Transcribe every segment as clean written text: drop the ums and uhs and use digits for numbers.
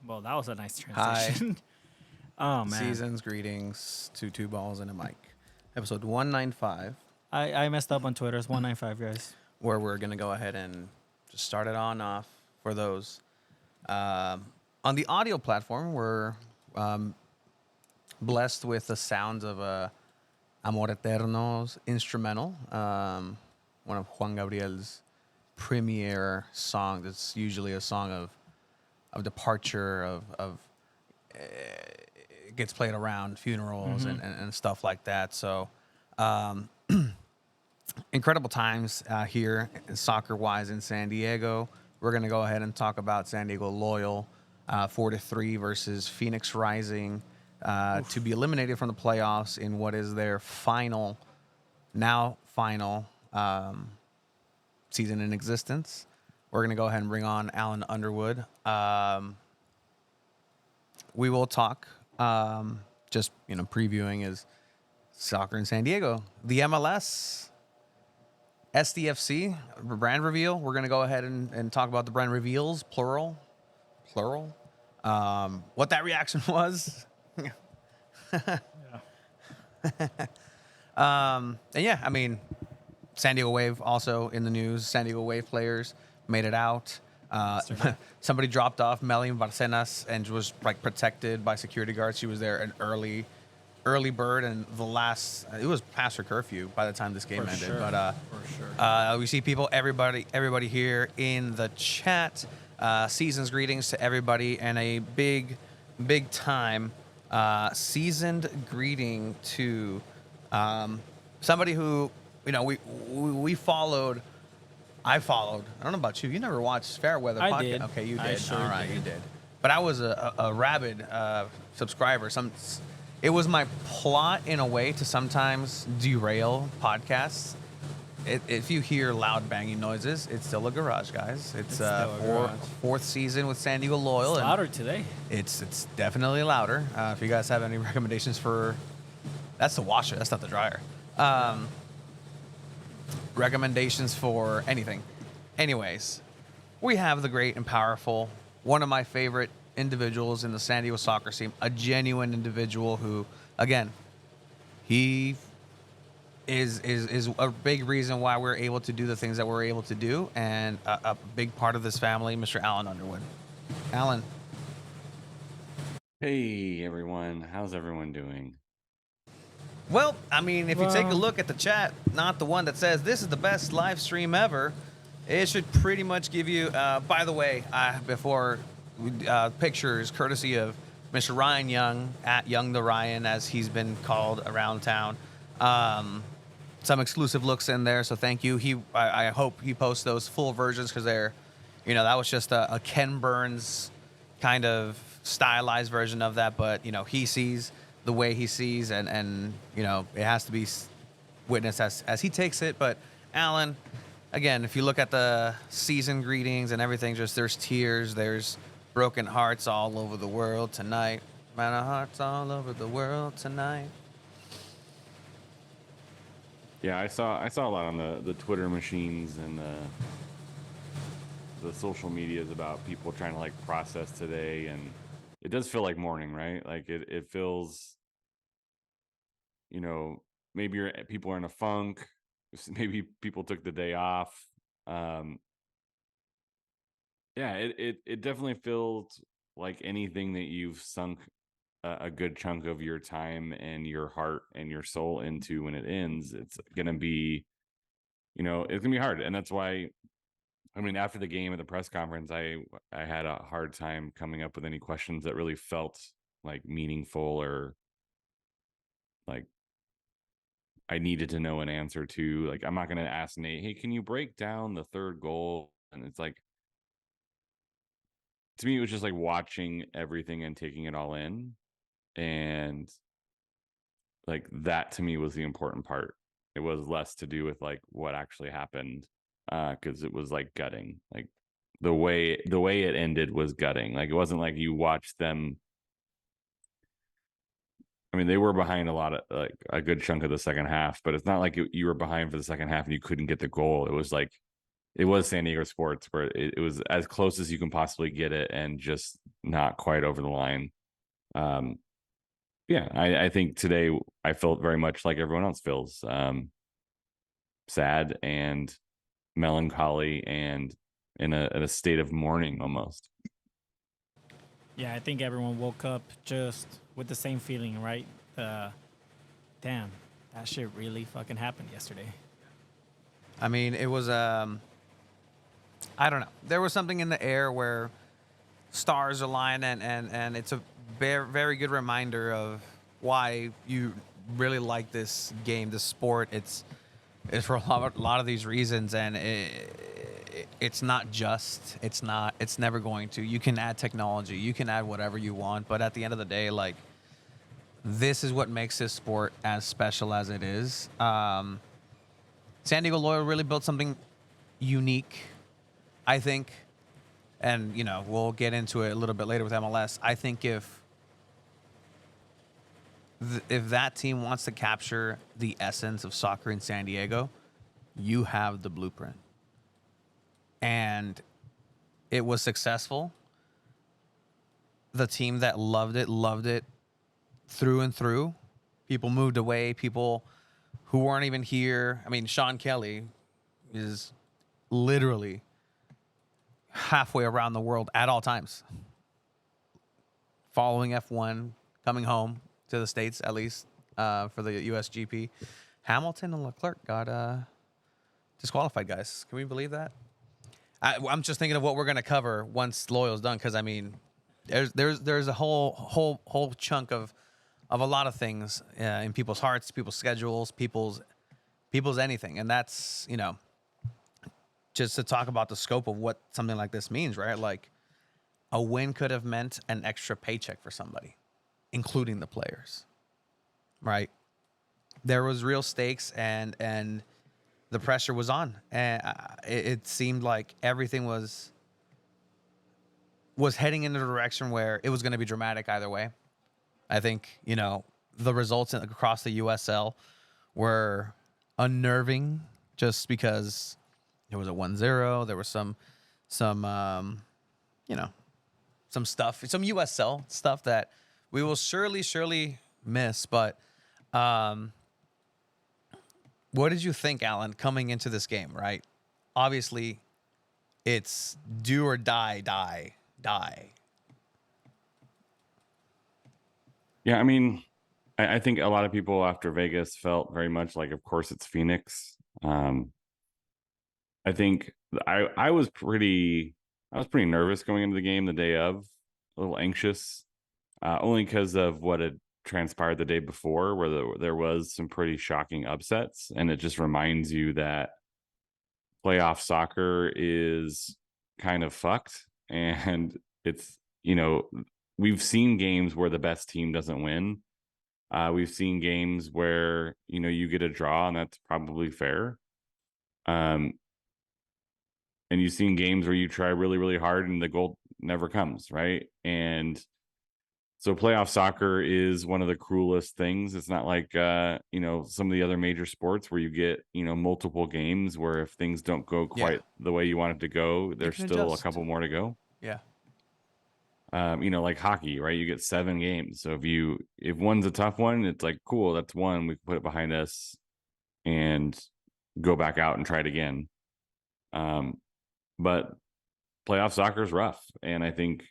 Well, that was a nice Hi, transition. Oh man, seasons, greetings to Two Balls and a Mic, episode 195, I messed up on Twitter. It's 195, guys. where we're going to go ahead and just start it on off for those. On the audio platform, we're blessed with the sounds of a Amor Eterno's instrumental, one of Juan Gabriel's premier songs. It's usually a song of departure, of it gets played around funerals and stuff like that. So incredible times here soccer wise in San Diego. We're going to go ahead and talk about San Diego Loyal 4-3 versus Phoenix Rising to be eliminated from the playoffs in what is their final season in existence. We're going to go ahead and bring on Alan Underwood. We will talk just previewing is soccer in San Diego, the MLS, SDFC brand reveal. We're going to go ahead and talk about the brand reveals, plural. What that reaction was. And yeah, I mean, San Diego Wave also in the news. San Diego Wave players made it out. Somebody dropped off Melian Barcenas and was like protected by security guards. She was there an early bird, and it was past her curfew by the time this game ended. Sure. But For sure. we see everybody here in the chat. Season's greetings to everybody, and a big time seasoned greeting to somebody who we followed. I followed. I don't know about you. You never watched Fairweather I podcast. did. Okay, you did. I sure All right, did. you did. But I was a rabid subscriber. It was my plot in a way to sometimes derail podcasts. If you hear loud banging noises, it's still a garage, guys. It's still a garage. fourth season with San Diego Loyal. It's and louder today. It's definitely louder. If you guys have any recommendations that's the washer. That's not the dryer. Recommendations for anything. Anyways, we have the great and powerful, one of my favorite individuals in the San Diego soccer scene, a genuine individual who, again, he is a big reason why we're able to do the things that we're able to do, and a big part of this family, Mr. Alan Underwood. Alan. Hey everyone, how's everyone doing? Well, I mean, if you take a Well- look at the chat, not the one that says this is the best live stream ever, it should pretty much give you. By the way, before pictures, courtesy of Mr. Ryan Young at Young the Ryan, as he's been called around town. Some exclusive looks in there, so thank you. I hope he posts those full versions because they're, that was just a Ken Burns kind of stylized version of that, but he sees the way he sees, and it has to be witnessed as he takes it. But Alan, again, if you look at the season greetings and everything, just there's tears, there's broken hearts all over the world tonight. Man of hearts all over the world tonight. Yeah, I saw a lot on the Twitter machines and the social medias about people trying to like process today, and it does feel like mourning, right? Like it feels, maybe people are in a funk, maybe people took the day off. Yeah, it definitely feels like anything that you've sunk a good chunk of your time and your heart and your soul into, when it ends, it's gonna be, it's gonna be hard. And that's why, I mean, after the game at the press conference, I had a hard time coming up with any questions that really felt like meaningful, or like I needed to know an answer to. Like, I'm not gonna ask Nate, hey, can you break down the third goal? And it's like, to me, it was just like watching everything and taking it all in. And like that to me was the important part. It was less to do with like what actually happened, because it was like gutting. Like the way it ended was gutting. Like it wasn't like you watched them. I mean, they were behind a lot of, like, a good chunk of the second half, but it's not like you were behind for the second half and you couldn't get the goal. It was like it was San Diego sports, where it was as close as you can possibly get it, and just not quite over the line. Yeah, I think today I felt very much like everyone else feels, sad and melancholy and in a state of mourning almost. Yeah, I think everyone woke up just with the same feeling, right? Damn, that shit really fucking happened yesterday. I mean, it was I don't know. There was something in the air where stars align, and it's a very very good reminder of why you really like this game, this sport. It's for a lot of these reasons, and it's not just. It's not. It's never going to. You can add technology. You can add whatever you want, but at the end of the day, like, this is what makes this sport as special as it is. San Diego Loyal really built something unique, I think, and we'll get into it a little bit later with MLS. I think if that team wants to capture the essence of soccer in San Diego, you have the blueprint, and it was successful. The team that loved it through and through. People moved away. People who weren't even here. I mean, Sean Kelly is literally halfway around the world at all times, following F1, coming home to the States, at least, for the USGP. Hamilton and Leclerc got disqualified, guys. Can we believe that? I'm just thinking of what we're going to cover once Loyal's done, because, I mean, there's a whole chunk of a lot of things in people's hearts, people's schedules, people's anything. And that's, just to talk about the scope of what something like this means, right? Like, a win could have meant an extra paycheck for somebody, including the players, right? There was real stakes, and the pressure was on, and it seemed like everything was heading in a direction where it was going to be dramatic either way. I think, the results across the USL were unnerving, just because it was a 1-0. There was some some stuff, some USL stuff that we will surely miss. But what did you think, Alan, coming into this game, right? Obviously, it's do or die. Yeah, I mean, I think a lot of people after Vegas felt very much like, of course, it's Phoenix. I think I was pretty nervous going into the game the day of, a little anxious, only because of what had transpired the day before, where there was some pretty shocking upsets, and it just reminds you that playoff soccer is kind of fucked, and it's, we've seen games where the best team doesn't win. We've seen games where, you get a draw, and that's probably fair. And you've seen games where you try really, really hard and the goal never comes, right? And so playoff soccer is one of the cruelest things. It's not like, some of the other major sports where you get, multiple games where if things don't go quite the way you want it to go, there's still a couple more to go. Yeah. Like hockey, right? You get 7 games. So if one's a tough one, it's like, cool, that's one. We can put it behind us and go back out and try it again. But playoff soccer is rough. And I think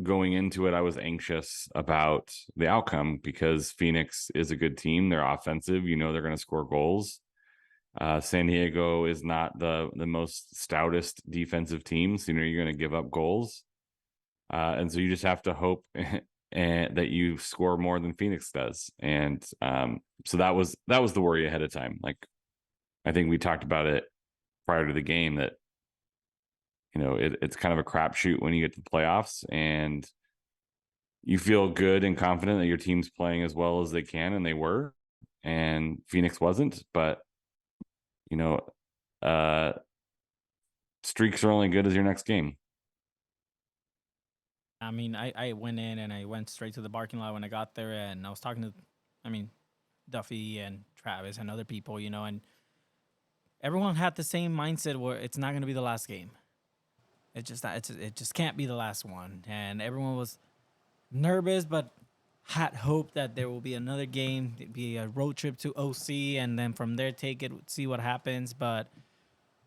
going into it, I was anxious about the outcome because Phoenix is a good team. They're offensive. They're going to score goals. San Diego is not the most stoutest defensive team. So, you're going to give up goals. And so you just have to hope and that you score more than Phoenix does. And so that was the worry ahead of time. Like, I think we talked about it prior to the game that, it's kind of a crapshoot when you get to the playoffs, and you feel good and confident that your team's playing as well as they can, and they were, and Phoenix wasn't. But, streaks are only good as your next game. I mean, I went in and I went straight to the parking lot when I got there, and I was talking to, Duffy and Travis and other people, and everyone had the same mindset where it's not going to be the last game. It just can't be the last one, and everyone was nervous, but had hope that there will be another game, it'd be a road trip to OC, and then from there take it, see what happens. But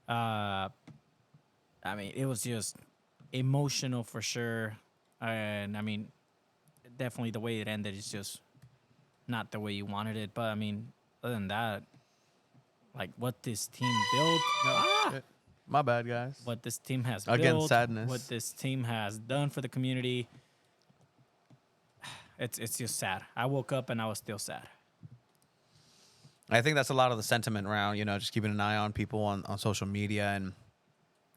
I mean, it was just emotional for sure, and I mean, definitely the way it ended is just not the way you wanted it. But I mean, other than that, like what this team built, Shit. My bad, guys. what this team has Again, built, sadness. what this team has done for the community. It's just sad. I woke up and I was still sad. I think that's a lot of the sentiment around, just keeping an eye on people on social media. And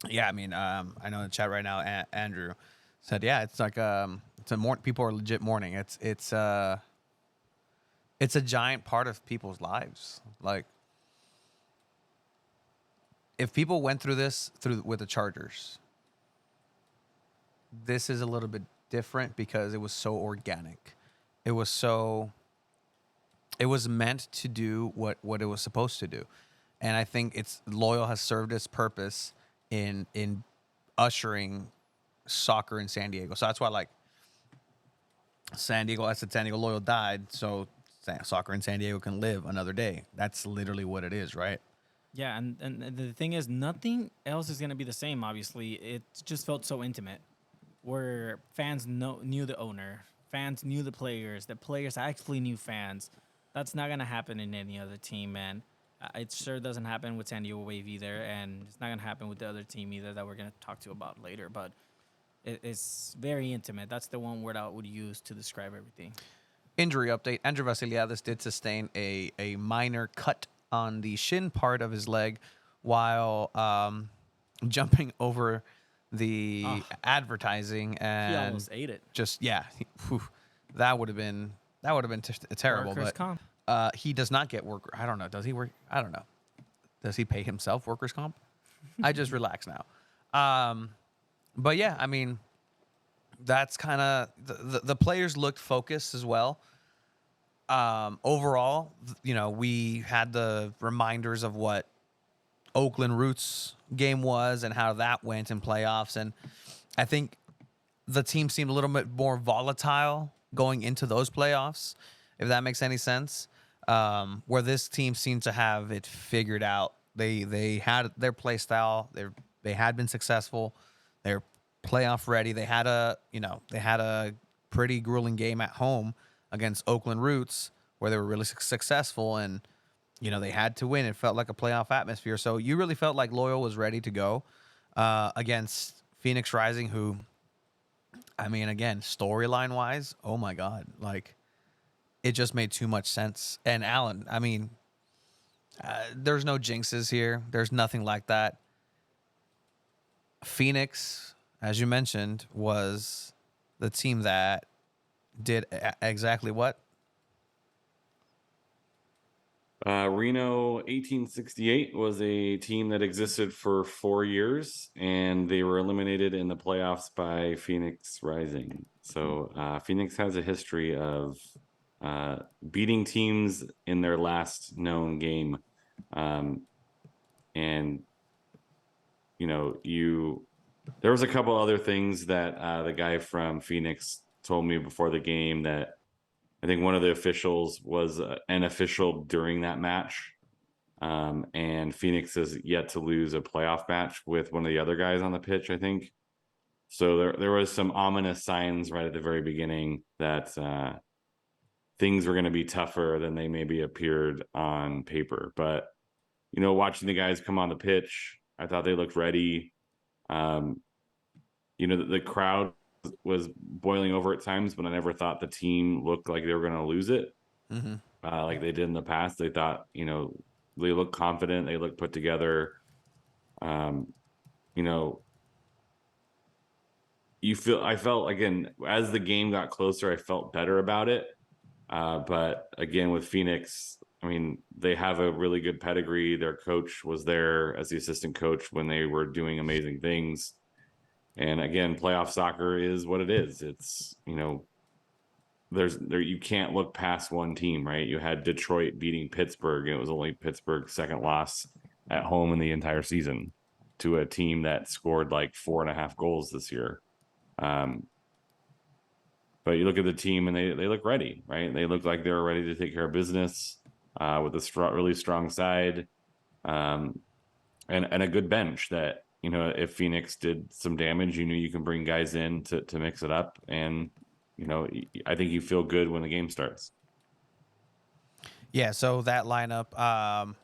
yeah, I mean, I know in the chat right now, Andrew said, yeah, it's like, people are legit mourning. It's a giant part of people's lives. Like, if people went through this with the Chargers, this is a little bit different because it was so organic. It was meant to do what it was supposed to do. And I think Loyal has served its purpose in ushering soccer in San Diego. So that's why, like, San Diego Loyal died, so soccer in San Diego can live another day. That's literally what it is, right? Yeah, and the thing is, nothing else is gonna be the same. Obviously, it just felt so intimate, where fans knew the owner, fans knew the players actually knew fans. That's not gonna happen in any other team, man. It sure doesn't happen with San Diego Wave either, and it's not gonna happen with the other team either that we're gonna talk to about later. But it's very intimate. That's the one word I would use to describe everything. Injury update. Andrew Vasiliadis did sustain a minor cut on the shin part of his leg while jumping over the advertising, and He almost ate it. just that would have been terrible. Workers' But comp. he does not get worker. I don't know. Does he work? I don't know. Does he pay himself workers' comp? I just relax now. But yeah, I mean, that's kind of the players looked focused as well. Overall, we had the reminders of what Oakland Roots game was and how that went in playoffs. And I think the team seemed a little bit more volatile going into those playoffs, if that makes any sense. Where this team seemed to have it figured out. They had their play style. They had been successful. They're playoff ready. They had a pretty grueling game at home against Oakland Roots where they were really successful, and they had to win. It felt like a playoff atmosphere. So you really felt like Loyal was ready to go against Phoenix Rising, who, I mean, again, storyline wise, oh my God, like, it just made too much sense. And Alan, I mean, there's no jinxes here. There's nothing like that. Phoenix, as you mentioned, was the team that did exactly what? Reno 1868 was a team that existed for 4 years, and they were eliminated in the playoffs by Phoenix Rising. So Phoenix has a history of beating teams in their last known game. And there was a couple other things that the guy from Phoenix told me before the game, that I think one of the officials was an official during that match. And Phoenix has yet to lose a playoff match with one of the other guys on the pitch, I think. So there was some ominous signs right at the very beginning that things were going to be tougher than they maybe appeared on paper. But, watching the guys come on the pitch, I thought they looked ready. The crowd was boiling over at times, but I never thought the team looked like they were going to lose it. Mm-hmm. Like they did in the past. They thought, they looked confident. They looked put together. I felt, again, as the game got closer, I felt better about it. But again, with Phoenix, I mean, they have a really good pedigree. Their coach was there as the assistant coach when they were doing amazing things. And again, playoff soccer is what it is. It's, you can't look past one team, right? You had Detroit beating Pittsburgh, and it was only Pittsburgh's second loss at home in the entire season to a team that scored like 4.5 goals this year. But you look at the team and they look ready, right? They look like they're ready to take care of business with a really strong side and a good bench that, you know, if Phoenix did some damage, you knew you can bring guys in to mix it up. And, you know, I think you feel good when the game starts. Yeah, so that lineup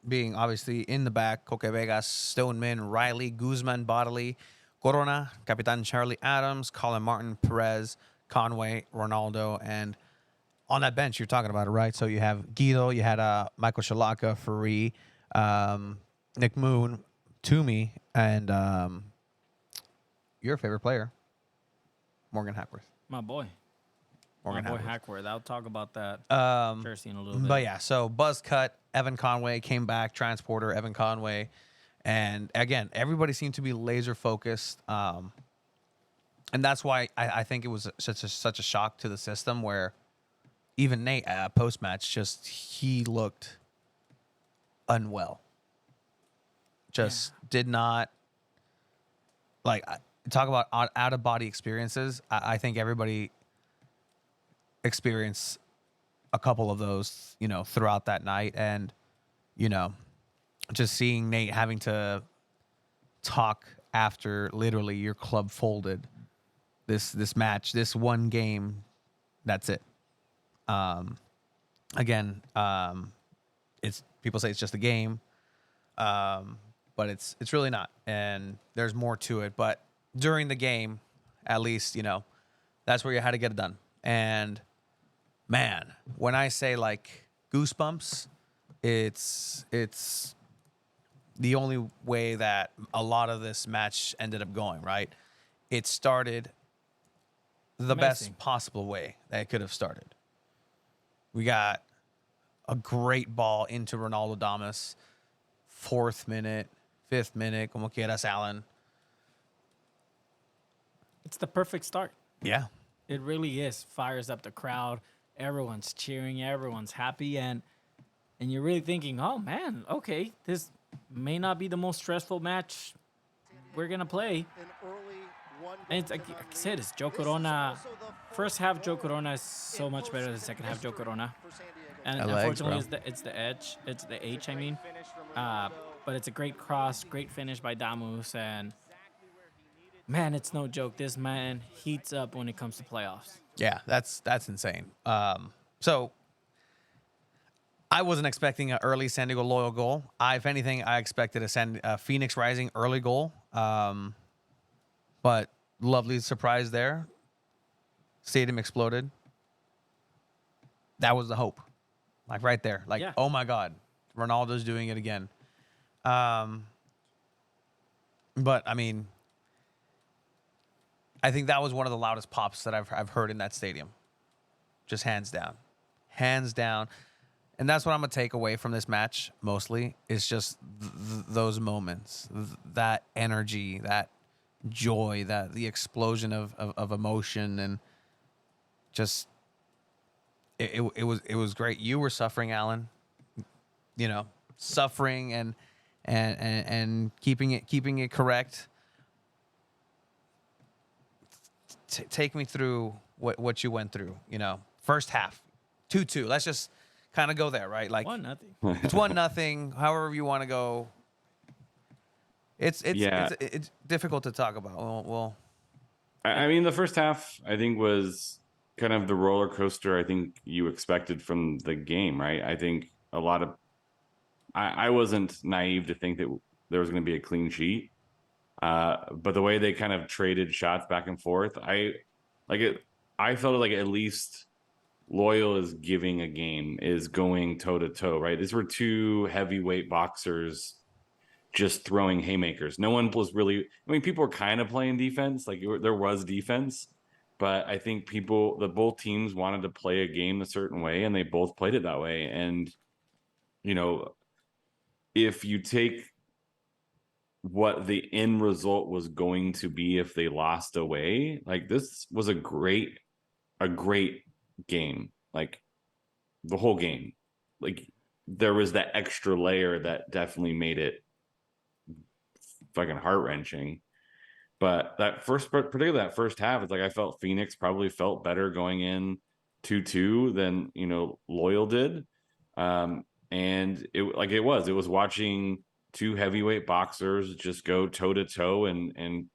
being obviously in the back, Coque Vegas, Stoneman, Riley, Guzman, Bodley, Corona, Capitan Charlie Adams, Colin Martin, Perez, Conway, Ronaldo, and on that bench you're talking about it, right? So you have Guido, you had Michael Shalaka, Faree, Nick Moon, Toomey, and your favorite player, Morgan Hackworth. My boy. Morgan My boy Hackworth. Hackworth. I'll talk about that Jersey in a little bit. But yeah, so buzz cut, Evan Conway came back, transporter, Evan Conway. And again, everybody seemed to be laser focused. And that's why I think it was such a shock to the system where even Nate post match, just he looked unwell. Just did not like talk about out of body experiences. I think everybody experienced a couple of those, you know, throughout that night. And, you know, just seeing Nate having to talk after literally your club folded this match, this one game, that's it. Again, it's people say it's just a game, but it's really not, and there's more to it. But during the game, at least, you know, that's where you had to get it done. And man, when I say like goosebumps, it's the only way that a lot of this match ended up going, right? It started the best possible way that it could have started. We got a great ball into Ronaldo Damas, 4th minute, 5th minute, como quieras, Alan. It's the perfect start. Yeah. It really is. Fires up the crowd. Everyone's cheering. Everyone's happy. And you're really thinking, oh, man, okay, this may not be the most stressful match we're going to play. And it's, like I said, it's Joe Corona. First half, Joe Corona is so much better than second half, Joe Corona. And unfortunately, it's the edge. It's the H, I mean. But it's a great cross, great finish by Damus. And, man, it's no joke. This man heats up when it comes to playoffs. Yeah, that's insane. So I wasn't expecting an early San Diego Loyal goal. If anything, I expected a Phoenix Rising early goal. But lovely surprise there. Stadium exploded. That was the hope. Like right there. Like, oh my God, Ronaldo's doing it again. But I mean, I think that was one of the loudest pops that I've heard in that stadium. Just hands down. Hands down. And that's what I'm going to take away from this match mostly is just those moments, that energy, that joy, that the explosion of emotion, and just it was great. You were suffering, Alan, you know, suffering and keeping it correct. Take me through what you went through, you know. First half, 2-2. Let's just kind of go there, right? Like 1-0. It's 1-0. However you want to go. It's difficult to talk about. Well, I mean, the first half I think was kind of the roller coaster I think you expected from the game, right? I think a lot of I wasn't naive to think that there was going to be a clean sheet, but the way they kind of traded shots back and forth, I felt like at least Loyal is giving a game, is going toe to toe, right? These were two heavyweight boxers just throwing haymakers. No one was really, I mean, people were kind of playing defense, like there was defense, but I think both teams wanted to play a game a certain way, and they both played it that way. And, you know, if you take what the end result was going to be if they lost away, like this was a great game. Like the whole game, like there was that extra layer that definitely made it fucking heart wrenching. But particularly that first half, it's like I felt Phoenix probably felt better going in 2-2 than Loyal did. And it was watching two heavyweight boxers just go toe to toe, and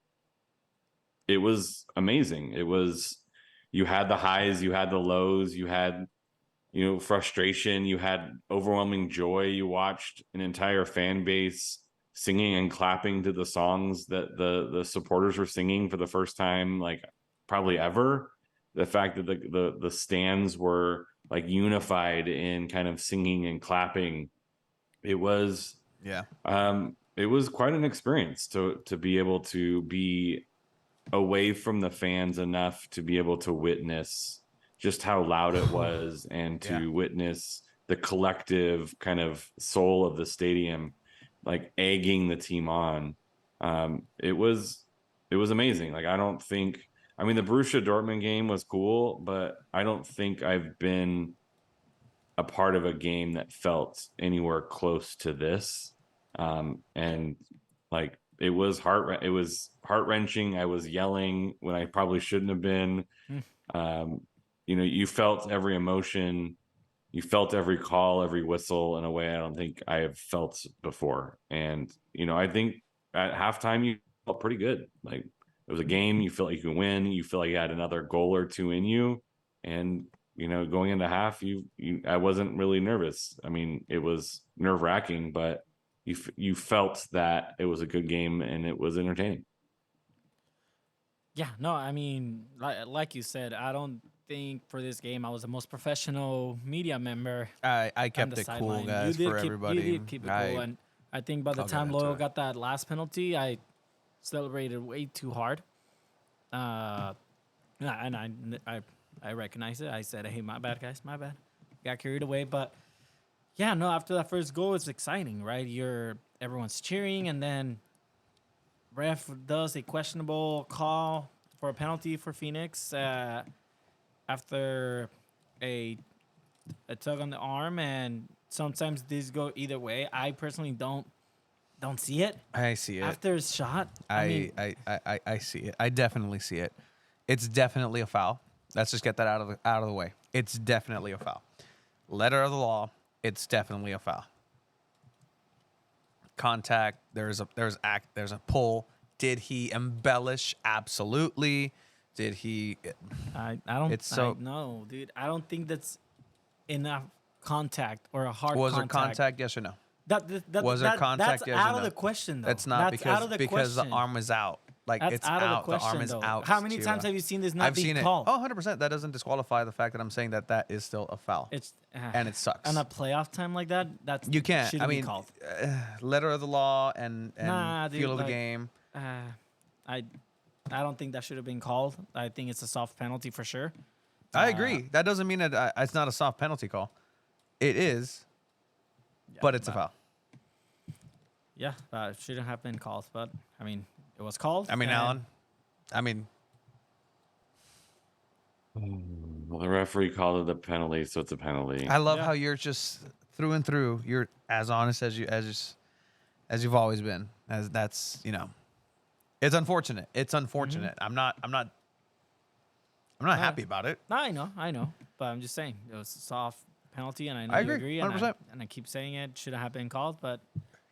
it was amazing. You had the highs, you had the lows, you had frustration, you had overwhelming joy. You watched an entire fan base singing and clapping to the songs that the supporters were singing for the first time, like probably ever. The fact that the stands were like unified in kind of singing and clapping, it was quite an experience to be able to be away from the fans enough to be able to witness just how loud it was, and to witness the collective kind of soul of the stadium, like egging the team on. It was amazing. Like, I mean, the Borussia Dortmund game was cool, but I don't think I've been a part of a game that felt anywhere close to this. And like, it was heart wrenching. I was yelling when I probably shouldn't have been. You felt every emotion, you felt every call, every whistle in a way I don't think I have felt before. And I think at halftime you felt pretty good. Like, it was a game you feel like you can win. You feel like you had another goal or two in you, and going into half, I wasn't really nervous. I mean, it was nerve wracking, but you felt that it was a good game and it was entertaining. Yeah, no, I mean, like you said, I don't think for this game I was the most professional media member. I on kept the it cool, sideline. guys, for everybody. You did keep it cool, and I think by the I'll get time into Loyal it. got that last penalty, I celebrated way too hard. And I recognize it. I said, "Hey, my bad, guys, my bad." Got carried away, but yeah, no. After that first goal, it's exciting, right? Everyone's cheering, and then ref does a questionable call for a penalty for Phoenix after a tug on the arm, and sometimes these go either way. I personally don't see it I see it. after his shot. I mean, I see it. I definitely see it. It's definitely a foul. Let's just get that out of the way. It's definitely a foul. Letter of the law. It's definitely a foul. Contact. There's a pull. Did he embellish? Absolutely. Did he? I don't. It's so- no, dude. I don't think that's enough contact or a hard. Was there contact. contact? Yes or no? Was there contact? That's Yes or out no? of the question, though. That's not That's out of because the question. arm was out. Like, That's it's out out. of the question, The arm is though. out. How many Tira. times have you seen this not I've being seen called? it. Oh, 100%. That doesn't disqualify the fact that I'm saying that is still a foul. It's and it sucks. On a playoff time like that, You can't. shouldn't I be mean, called. letter of the law and Nah, dude, feel of the like- game. I don't think that should have been called. I think it's a soft penalty for sure. I agree. That doesn't mean that it's not a soft penalty call. It is, but it's a foul. Yeah, it shouldn't have been called, but I mean, it was called. I mean, and Alan. I mean, Well, the referee called it a penalty, so it's a penalty. I love Yeah. how you're just through and through. You're as honest as you've always been. As that's it's unfortunate. It's unfortunate. I'm not happy about it. No, I know, but I'm just saying it was a soft penalty, and I know I you agree, agree, and 100%. I keep saying it shouldn't have been called, but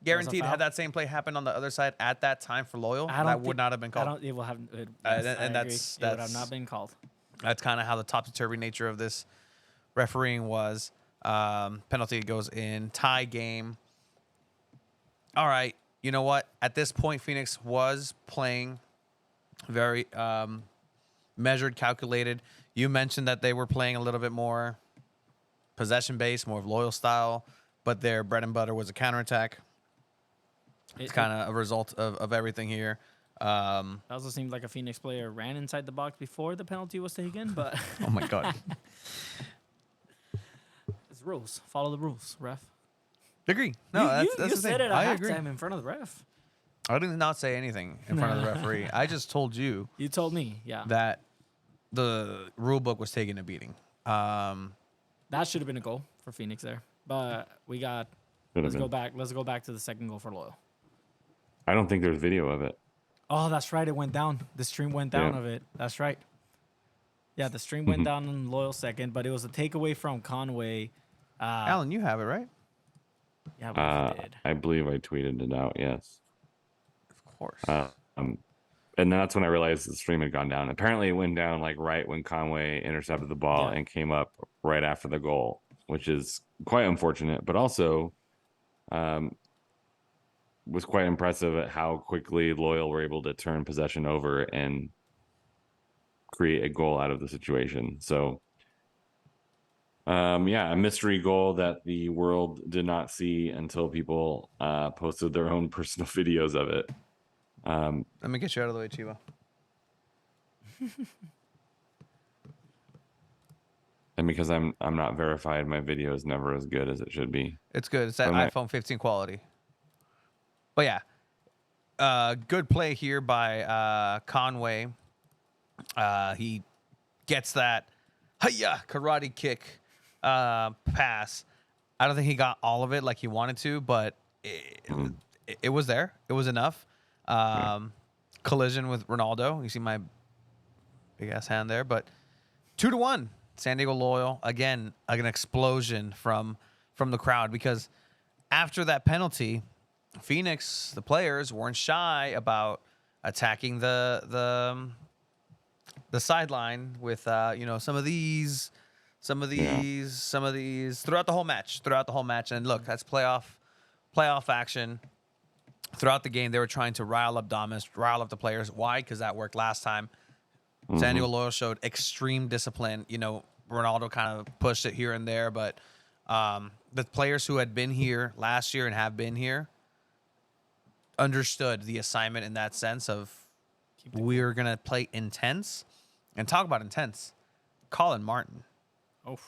Guaranteed, foul. had that same play happened on the other side at that time for Loyal, I don't that think- would not have been I called. don't. It will have. It, And yes, I that's- agree. It would have that's- not been called. That's kind of how the topsy-turvy nature of this refereeing was. Penalty goes in, tie game. All right, you know what? At this point, Phoenix was playing very measured, calculated. You mentioned that they were playing a little bit more possession-based, more of Loyal style, but their bread and butter was a counterattack. It's kind of a result of everything here. It also seemed like a Phoenix player ran inside the box before the penalty was taken, but Oh, my God. it's rules. Follow the rules, ref. Agree. No, that's you the said thing. it I at agree. halftime in front of the ref. I did not say anything in front of the referee. I just told you You told me, yeah. that the rule book was taking a beating. That should have been a goal for Phoenix there, but we got. Could have Let's go been. back. Let's go back to the second goal for Loyal. I don't think there's video of it. Oh, that's right. It went down. The stream went down Yeah. of it. That's right. Yeah, the stream went down in Loyal second, but it was a takeaway from Conway. Alan, you have it, right? Yeah, I believe he did. I believe I tweeted it out. Yes. Of course. And that's when I realized the stream had gone down. Apparently, it went down like right when Conway intercepted the ball Yeah. and came up right after the goal, which is quite unfortunate, but also was quite impressive at how quickly Loyal were able to turn possession over and create a goal out of the situation. So, yeah, a mystery goal that the world did not see until people posted their own personal videos of it. Let me get you out of the way, Chivo. And because I'm not verified, my video is never as good as it should be. It's good. It's that Okay. iPhone 15 quality. But yeah, good play here by Conway. He gets that karate kick pass. I don't think he got all of it like he wanted to, but it was there. It was enough. Collision with Ronaldo. You see my big ass hand there, but 2-1. San Diego Loyal again, an explosion from the crowd, because after that penalty, Phoenix, the players weren't shy about attacking the sideline with some of these throughout the whole match. And look, that's playoff action. Throughout the game, they were trying to rile up Domus, rile up the players. Why? Because that worked last time. San Diego Loyal showed extreme discipline. Ronaldo kind of pushed it here and there, but the players who had been here last year and have been here understood the assignment in that sense of we're going to play intense. And talk about intense. Colin Martin. Oh,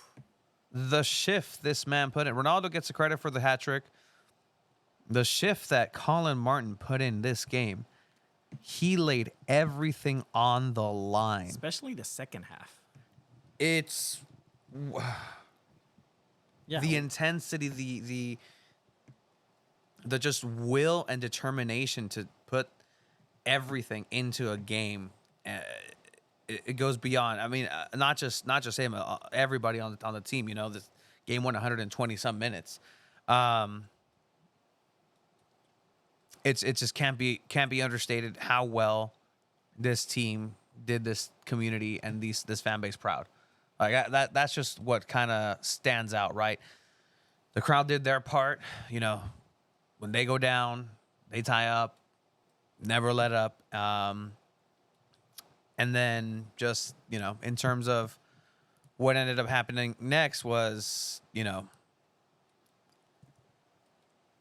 The shift this man put in. Ronaldo gets the credit for the hat trick. The shift that Colin Martin put in this game, he laid everything on the line. especially the second half. It's Yeah. the intensity, the just will and determination to put everything into a game. It goes beyond. I mean, not just him. Everybody on the team. This game went 120 some minutes. It just can't be understated how well this team did this community and this fan base proud. Like that's just what kind of stands out, right? The crowd did their part. When they go down, they tie up, never let up. And then just, in terms of what ended up happening next was,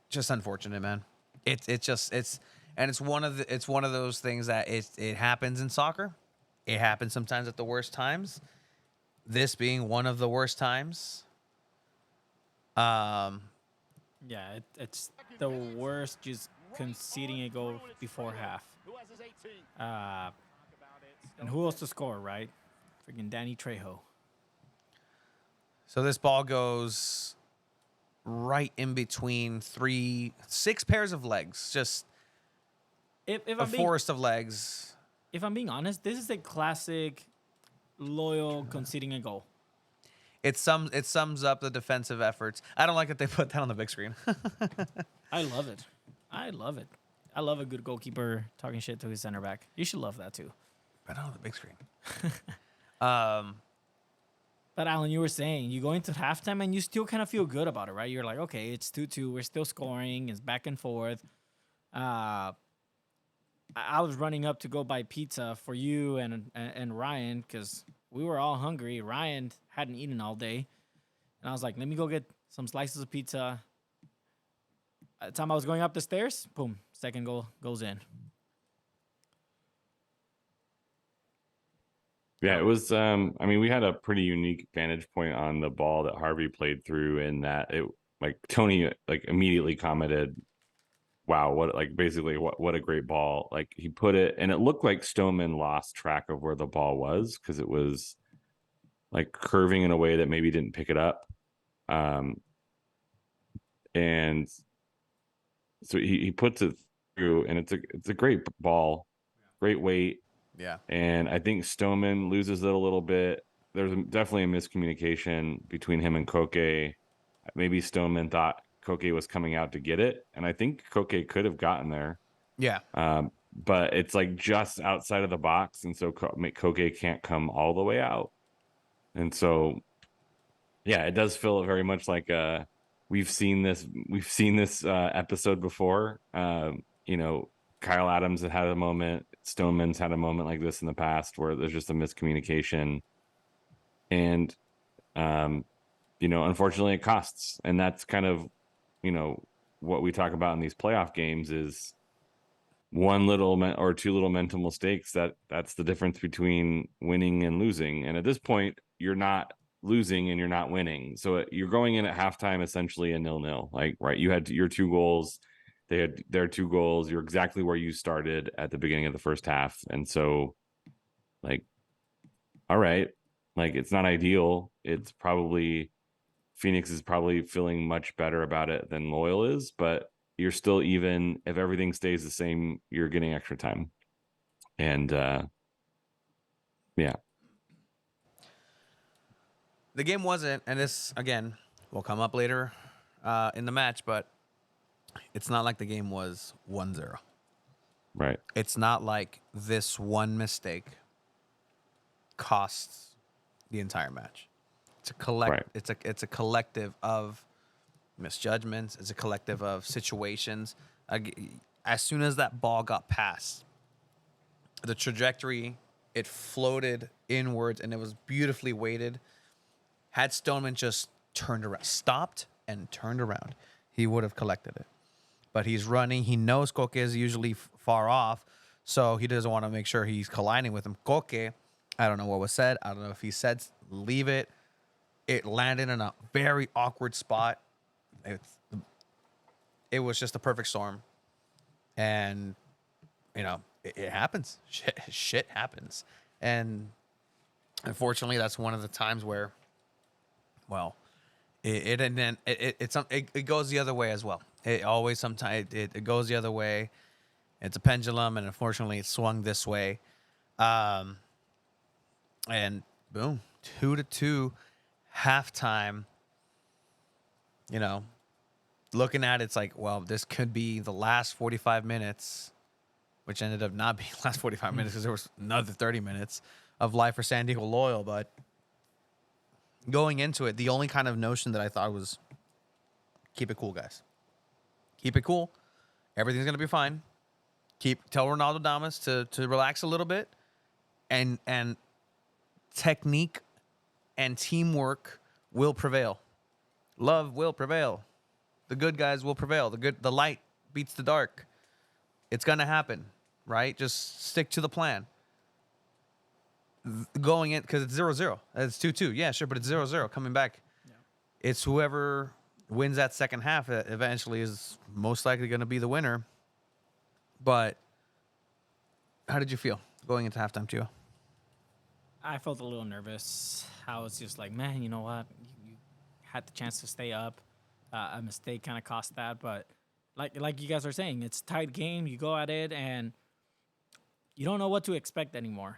just unfortunate, man. It's one of those things that it happens in soccer. It happens sometimes at the worst times. This being one of the worst times. Yeah, it's the worst, just conceding a goal before half. And who else to score, right? Freaking Danny Trejo. So this ball goes right in between 6 pairs of legs, just If a I'm being, forest of legs. if I'm being honest, this is a classic Loyal conceding a goal. It sums up the defensive efforts. I don't like that they put that on the big screen. I love it. I love a good goalkeeper talking shit to his center back. You should love that too. But not on the big screen. But Alan, you were saying you go into halftime and you still kind of feel good about it, right? You're like, okay, it's 2-2. We're still scoring. It's back and forth. I was running up to go buy pizza for you and Ryan because we were all hungry. Ryan hadn't eaten all day. And I was like, let me go get some slices of pizza. By the time I was going up the stairs, boom, second goal goes in. Yeah, it was. I mean, we had a pretty unique vantage point on the ball that Harvey played through, in that it, like, Tony immediately commented, "Wow, what a great ball!" Like, he put it, and it looked like Stoneman lost track of where the ball was because it was like curving in a way that maybe didn't pick it up, and so he puts it through, and it's a great ball, great weight. Yeah. And I think Stoneman loses it a little bit. There's definitely a miscommunication between him and Koke. Maybe Stoneman thought Koke was coming out to get it, and I think Koke could have gotten there. Yeah. But it's like just outside of the box, and so Koke can't come all the way out. And so, yeah, it does feel very much like we've seen this episode before. You know, Kyle Adams had a moment, Stoneman's had a moment like this in the past where there's just a miscommunication, and you know, unfortunately, it costs, and that's kind of, you know, what we talk about in these playoff games is one little or two little mental mistakes that's the difference between winning and losing. And at this point, you're not losing and you're not winning, so you're going in at halftime essentially a 0-0. Like, right, you had your 2 goals, they had their 2 goals, you're exactly where you started at the beginning of the first half. And so, like, all right, like, it's not ideal. It's probably Phoenix is probably feeling much better about it than Loyal is, but you're still, even if everything stays the same, you're getting extra time. And yeah. The game wasn't, and this again will come up later in the match, but it's not like the game was 1-0. Right. It's not like this one mistake costs the entire match. It's a Right. It's a collective of misjudgments. It's a collective of situations. As soon as that ball got passed, the trajectory, it floated inwards, and it was beautifully weighted. Had Stoneman just turned around, stopped and turned around, he would have collected it. But he's running. He knows Koke is usually far off, so he doesn't want to make sure he's colliding with him. Koke, I don't know what was said. I don't know if he said leave it. It landed in a very awkward spot. It was just a perfect storm. And, you know, it happens. Shit happens. And unfortunately, that's one of the times where, well, it goes the other way as well. It always, sometimes it goes the other way. It's a pendulum, and unfortunately, it swung this way. And boom, 2-2, halftime. You know, looking at it, it's like, well, this could be the last 45 minutes, which ended up not being the last 45 minutes because there was another 30 minutes of life for San Diego Loyal. But going into it, the only kind of notion that I thought was, keep it cool, guys. Keep it cool. Everything's going to be fine. Tell Ronaldo Damas to relax a little bit. And technique and teamwork will prevail. Love will prevail. The good guys will prevail. The light beats the dark. It's going to happen, right? Just stick to the plan. Going in, because it's 0-0. It's 2-2. Yeah, sure, but it's 0-0 coming back. Yeah. It's whoever wins that second half that eventually is most likely going to be the winner. But how did you feel going into halftime, too? I felt a little nervous. I was just like, man, you know what? You had the chance to stay up. A mistake kind of cost that, but like you guys are saying, it's a tight game. You go at it, and you don't know what to expect anymore.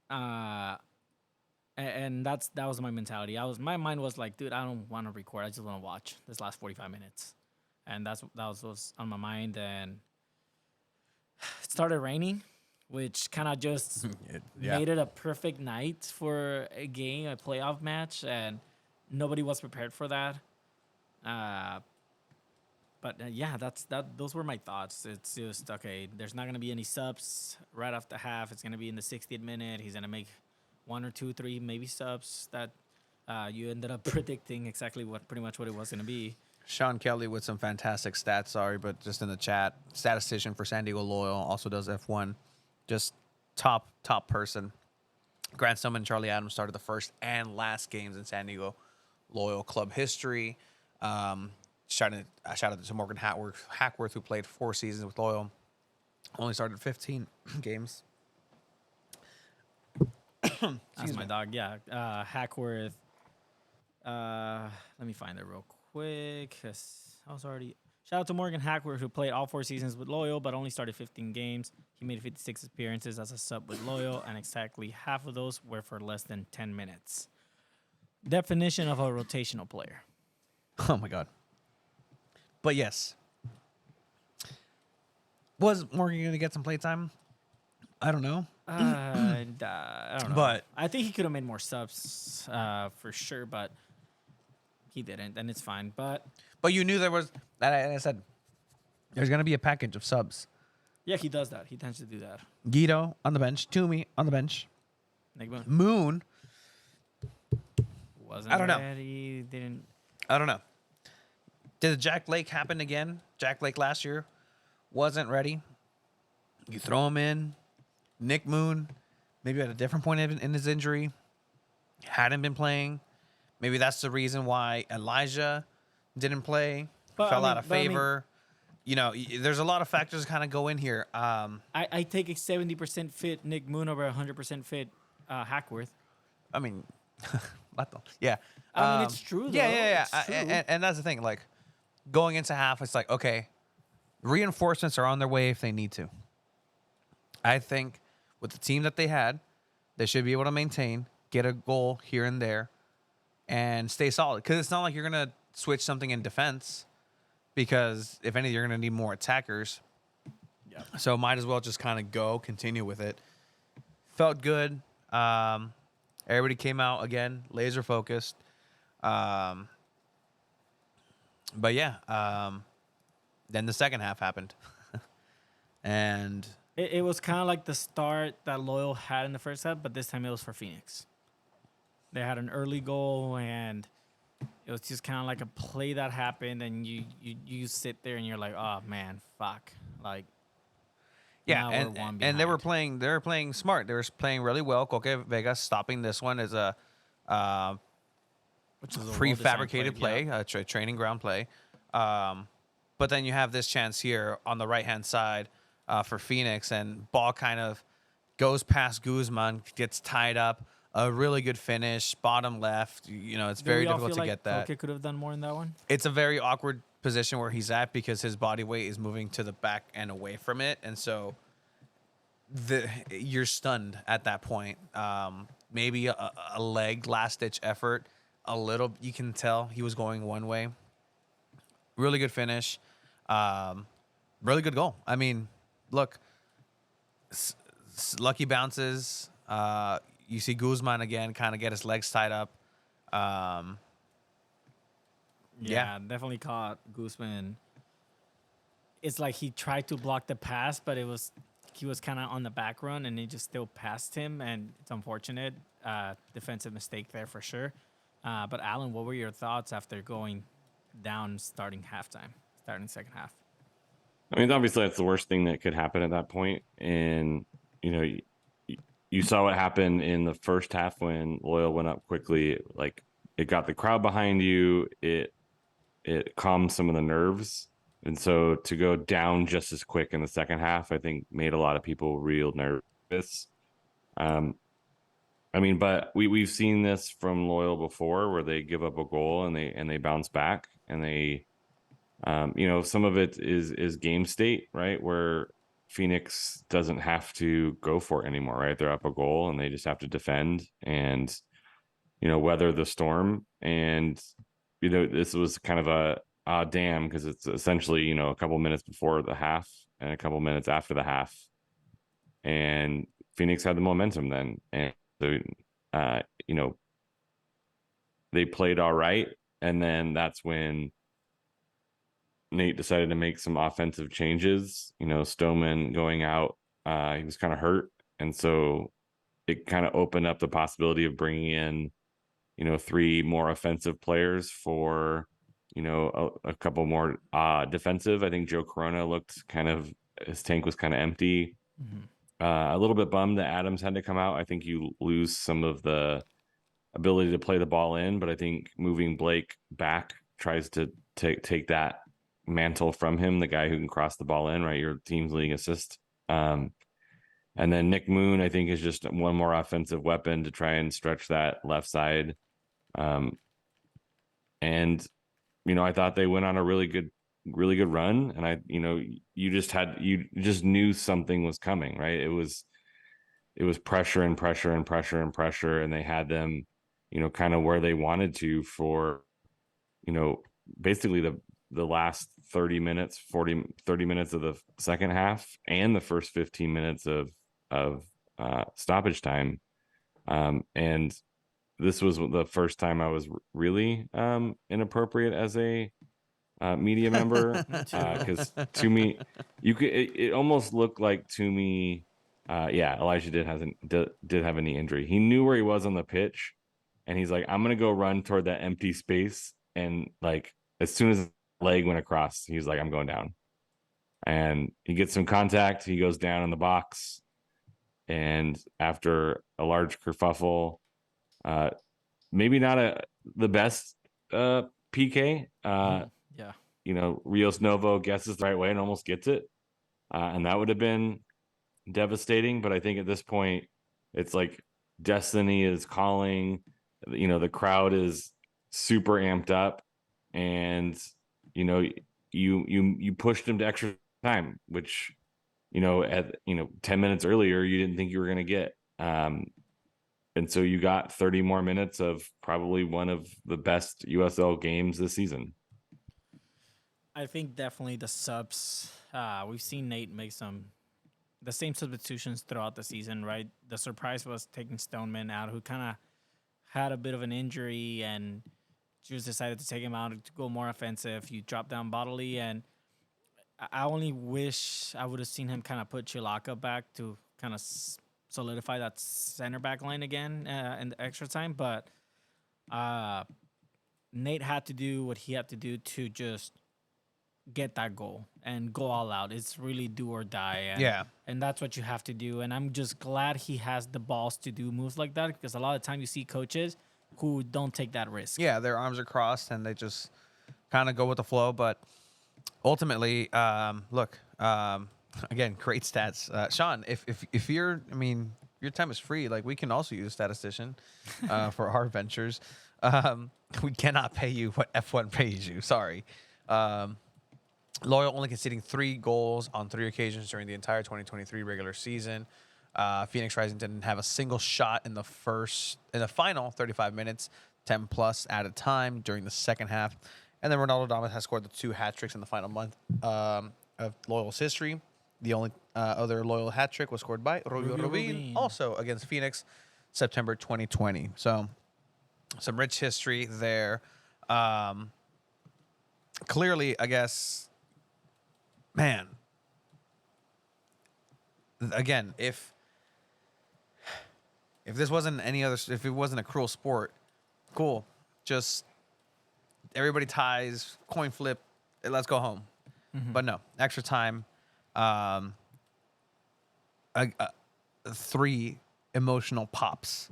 And that was my mentality. My mind was like, dude, I don't want to record. I just want to watch this last 45 minutes, and that was on my mind. And it started raining, which kind of just made it a perfect night for a game, a playoff match, and nobody was prepared for that. Yeah, those were my thoughts. It's just, okay, there's not going to be any subs right after half. It's going to be in the 60th minute. He's going to make 1 or 2, 3 maybe subs that you ended up predicting exactly pretty much what it was going to be. Sean Kelly with some fantastic stats, sorry, but just in the chat, statistician for San Diego Loyal, also does F1. Just top person. Grant Stoneman and Charlie Adams started the first and last games in San Diego Loyal club history. Shout out to Morgan Hackworth, who played 4 seasons with Loyal. Only started 15 games. That's my dog, yeah. Hackworth. Let me find it real quick. 'Cause I was already... Shout out to Morgan Hackworth, who played all 4 seasons with Loyal, but only started 15 games. He made 56 appearances as a sub with Loyal, and exactly half of those were for less than 10 minutes. Definition of a rotational player. Oh my God. But yes. Was Morgan going to get some playtime? I don't know. I don't know. But I think he could have made more subs for sure, but he didn't, and it's fine. But you knew there was, and I said, there's going to be a package of subs. yeah, he does that. He tends to do that. Guido on the bench. Toomey on the bench. Nick Moon Moon. wasn't I don't know. ready. Didn't. I don't know. Did the Jack Lake happen again? Jack Lake last year wasn't ready. You throw him in. Nick Moon, maybe at a different point in his injury, hadn't been playing. Maybe that's the reason why Elijah didn't play, fell out of favor. You know, there's a lot of factors that kind of go in here. I take a 70% fit Nick Moon over 100% fit Hackworth. I mean, what the? Yeah. I mean, it's true, though. Yeah. It's true. And that's the thing. Like, going into half, it's like, okay, reinforcements are on their way if they need to. I think with the team that they had, they should be able to maintain, get a goal here and there, and stay solid. Because it's not like you're going to switch something in defense, because if anything, you're going to need more attackers. Yep. So might as well just kind of continue with it. Felt good. Everybody came out again, laser focused. But yeah, then the second half happened. And It was kind of like the start that Loyal had in the first half, but this time it was for Phoenix. They had an early goal, and it was just kind of like a play that happened, and you sit there and you're like, oh man, fuck, like. yeah, now we're one and they were behind. playing smart. They were playing really well. Coque Vegas stopping this one as a Which is a well-designed prefabricated play, yeah. a training ground play. But then you have this chance here on the right hand side for Phoenix, and ball kind of goes past Guzman, gets tied up. A really good finish, bottom left. You know, it's Do very we all difficult feel to like get that. Koke could have done more in that one. It's a very awkward position where he's at because his body weight is moving to the back and away from it, and so you're stunned at that point. Maybe a leg last ditch effort. A little, you can tell he was going one way. Really good finish. Really good goal. I mean, look, lucky bounces. You see Guzman again, kind of get his legs tied up. Yeah, definitely caught Guzman. It's like he tried to block the pass, but he was kind of on the back run, and he just still passed him, and it's unfortunate. Defensive mistake there for sure. But Alan, what were your thoughts after going down starting second half? I mean, obviously that's the worst thing that could happen at that point. And, you know, you saw what happened in the first half when Loyal went up quickly. Like, it got the crowd behind you. It calmed some of the nerves. And so to go down just as quick in the second half, I think made a lot of people real nervous. I mean, but we've seen this from Loyal before, where they give up a goal and they bounce back, and they, you know, some of it is game state, right? Where Phoenix doesn't have to go for it anymore, right? They're up a goal and they just have to defend and, you know, weather the storm. And, you know, this was kind of a damn, because it's essentially, you know, a couple minutes before the half and a couple minutes after the half, and Phoenix had the momentum then. And so, you know, they played all right. And then that's when Nate decided to make some offensive changes. You know, Stoneman going out, he was kind of hurt. And so it kind of opened up the possibility of bringing in, you know, 3 more offensive players for, you know, a couple more defensive. I think Joe Corona looked his tank was kind of empty. Mm-hmm. A little bit bummed that Adams had to come out. I think you lose some of the ability to play the ball in, but I think moving Blake back tries to take that mantle from him, the guy who can cross the ball in, right? Your team's leading assist. And then Nick Moon, I think, is just one more offensive weapon to try and stretch that left side. And, you know, I thought they went on a really good really good run, and you just knew something was coming, right? It was pressure and pressure and pressure and pressure, and they had them, kind of where they wanted to for, you know, basically the last 30 minutes, 30 minutes of the second half and the first 15 minutes of stoppage time. And this was the first time I was really inappropriate as a media member, Me too. because to me, it almost looked like to me, yeah, Elijah did have a knee injury. He knew where he was on the pitch, and he's like, I'm gonna go run toward that empty space, and like as soon as his leg went across, he's like, I'm going down, and he gets some contact. He goes down in the box, and after a large kerfuffle, uh, maybe not the best PK. Yeah. Rios Novo guesses the right way and almost gets it. And that would have been devastating. But I think at this point, it's like destiny is calling. The crowd is super amped up, and you pushed him to extra time, which at 10 minutes earlier you didn't think you were going to get. And so you got 30 more minutes of probably one of the best USL games this season. I think definitely the subs. We've seen Nate make the same substitutions throughout the season, right? The surprise was taking Stoneman out, who kind of had a bit of an injury, and Jules decided to take him out to go more offensive. You drop down Bodily, and I only wish I would have seen him kind of put Chilaka back to kind of solidify that center back line again in the extra time. But Nate had to do what he had to do to just get that goal and go all out. It's really do or die. And that's what you have to do. And I'm just glad he has the balls to do moves like that, because a lot of time you see coaches who don't take that risk. Yeah, their arms are crossed and they just kind of go with the flow. But ultimately, look, again, great stats. Sean, if your time is free, like we can also use a statistician for our ventures. We cannot pay you what F1 pays you. Sorry. Loyal only conceding 3 goals on 3 occasions during the entire 2023 regular season. Phoenix Rising didn't have a single shot in the final 35 minutes, 10 plus added time during the second half. And then Ronaldo Damas has scored the 2 hat tricks in the final month of Loyal's history. The only other Loyal hat trick was scored by Rubio Rubin, also against Phoenix, September 2020. So some rich history there. Clearly, I guess, man, again, if this wasn't if it wasn't a cruel sport, cool. Just everybody ties, coin flip, let's go home. Mm-hmm. But no, extra time. 3 emotional pops,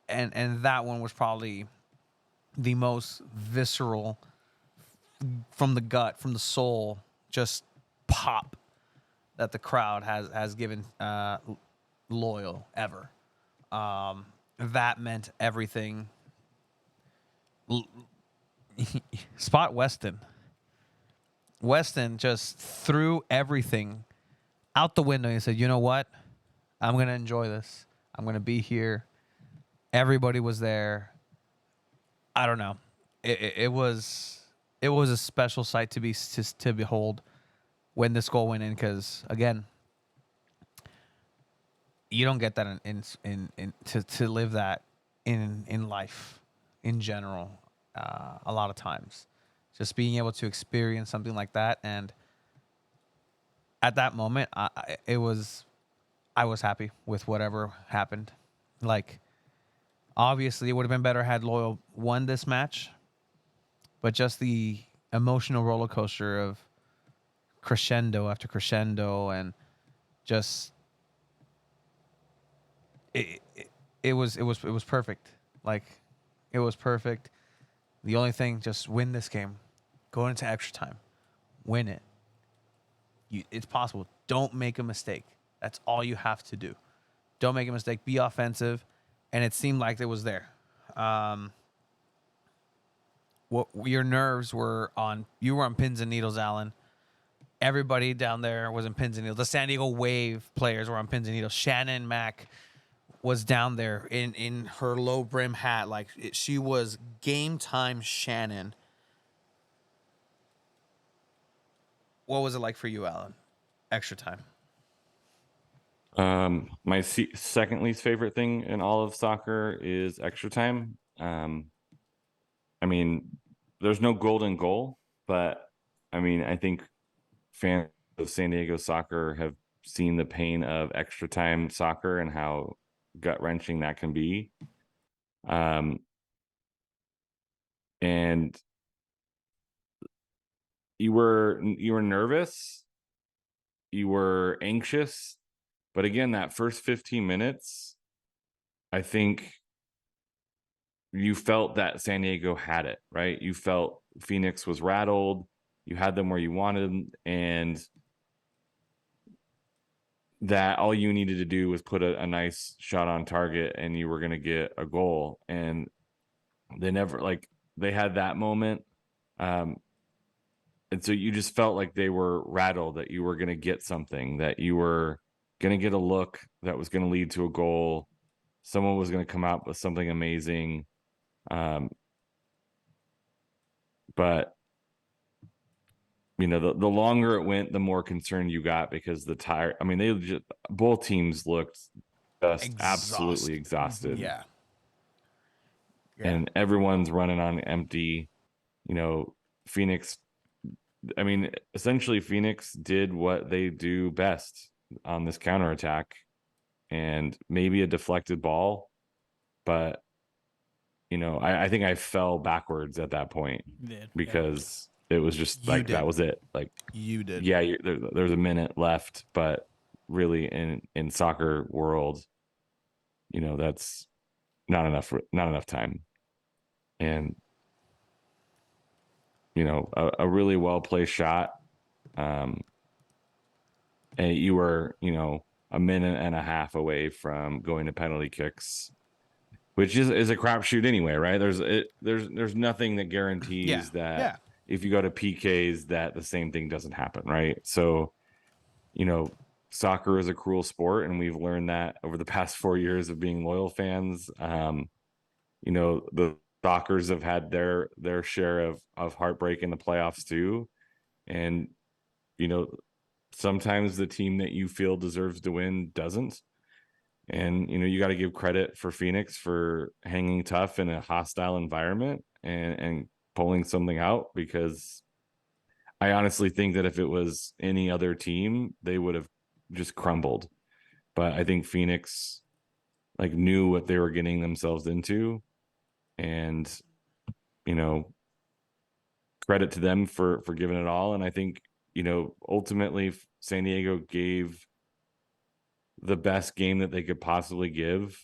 and that one was probably the most visceral, from the gut, from the soul, just pop that the crowd has given Loyal ever. That meant everything. Spot Weston just threw everything out the window and said, you know what? I'm going to enjoy this. I'm going to be here. Everybody was there. I don't know. It was a special sight to behold when this goal went in, because again, you don't get that to live that in life in general. A lot of times, just being able to experience something like that, and at that moment, I was happy with whatever happened. Like, obviously, it would have been better had Loyal won this match, but just the emotional roller coaster of crescendo after crescendo, and just it was perfect. Like, it was perfect. The only thing, just win this game, go into extra time, win it. It's possible. Don't make a mistake. That's all you have to do. Don't make a mistake. Be offensive, and it seemed like it was there. what your nerves were on. You were on pins and needles, Alan. Everybody down there was in pins and needles. The San Diego Wave players were on pins and needles. Shannon Mack was down there in her low brim hat, like she was game time Shannon. What was it like for you, Alan? Extra time. My second least favorite thing in all of soccer is extra time. I mean, there's no golden goal, but I mean, I think fans of San Diego soccer have seen the pain of extra time soccer and how gut wrenching that can be. And you were nervous, you were anxious, but again, that first 15 minutes, I think you felt that San Diego had it, right? You felt Phoenix was rattled. You had them where you wanted them, and that all you needed to do was put a nice shot on target and you were going to get a goal. And they never, like, they had that moment. And so you just felt like they were rattled, that you were going to get something, that you were going to get a look that was going to lead to a goal. Someone was going to come out with something amazing. But you know, the longer it went, the more concerned you got, because I mean, both teams looked just absolutely exhausted. Yeah. And everyone's running on empty. You know, Phoenix, I mean, essentially Phoenix did what they do best on this counterattack, and maybe a deflected ball, but you know, I think I fell backwards at that point because it was just like that was it. Like you did. Yeah, there's a minute left, but really in soccer world, you know, that's not enough time. And you know, a really well placed shot, and you were, you know, a minute and a half away from going to penalty kicks, which is a crapshoot anyway, right? There's nothing that guarantees that if you go to PKs that the same thing doesn't happen, right? So, you know, soccer is a cruel sport, and we've learned that over the past 4 years of being loyal fans. You know, the Sockers have had their share of heartbreak in the playoffs too, and you know, sometimes the team that you feel deserves to win doesn't. And, you know, you got to give credit for Phoenix for hanging tough in a hostile environment and pulling something out, because I honestly think that if it was any other team, they would have just crumbled. But I think Phoenix like knew what they were getting themselves into, and, you know, credit to them for giving it all. And I think, you know, ultimately San Diego gave the best game that they could possibly give,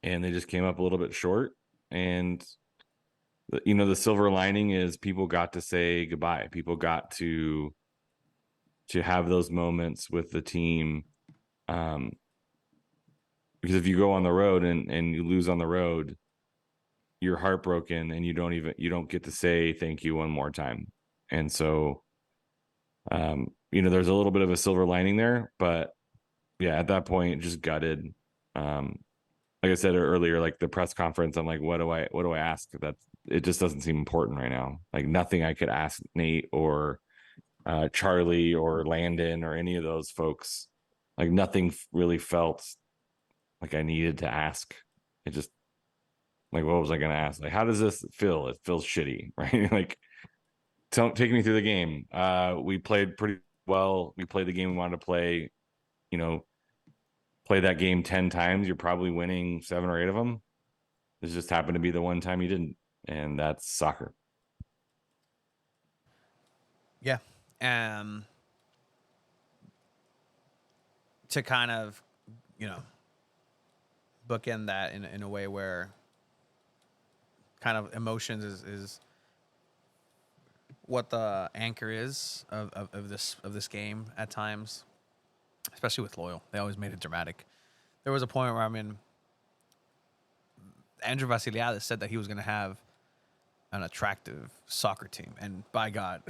and they just came up a little bit short. And you know, the silver lining is people got to say goodbye. People got to have those moments with the team, because if you go on the road and you lose on the road, you're heartbroken, and you don't get to say thank you one more time. And so you know, there's a little bit of a silver lining there, but yeah, at that point, just gutted. Like I said earlier, like the press conference, I'm like, what do I ask? It just doesn't seem important right now. Like nothing I could ask Nate or Charlie or Landon or any of those folks. Like nothing really felt like I needed to ask. It just, like, what was I going to ask? Like, how does this feel? It feels shitty, right? Like, take me through the game. We played pretty well. We played the game we wanted to play. You know, play that game 10 times, you're probably winning 7 or 8 of them. This just happened to be the one time you didn't, and that's soccer. Yeah. To kind of, you know, bookend that in a way where kind of emotions is what the anchor is of this game at times, especially with Loyal. They always made it dramatic. There was a point where, I mean, Andrew Vassiliadis said that he was going to have an attractive soccer team. And by God,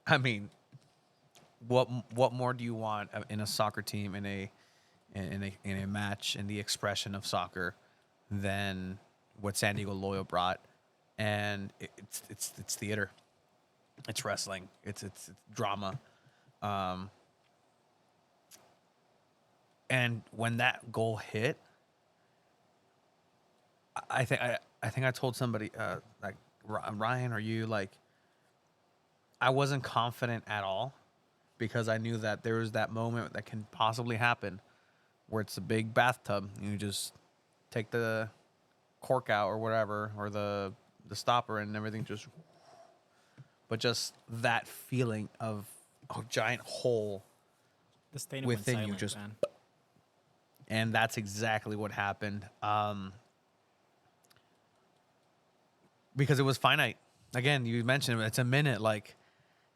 I mean, what more do you want in a soccer team, in a match, in the expression of soccer, than what San Diego Loyal brought? And it's theater, it's wrestling, it's drama. And when that goal hit, I think I told somebody, like Ryan or you, like, I wasn't confident at all, because I knew that there was that moment that can possibly happen where it's a big bathtub and you just take the cork out or whatever, or the stopper, and everything just, but just that feeling of a giant hole The stadium within went you silent, just, man. and that's exactly what happened. Because it was finite. Again, you mentioned it's a minute. Like,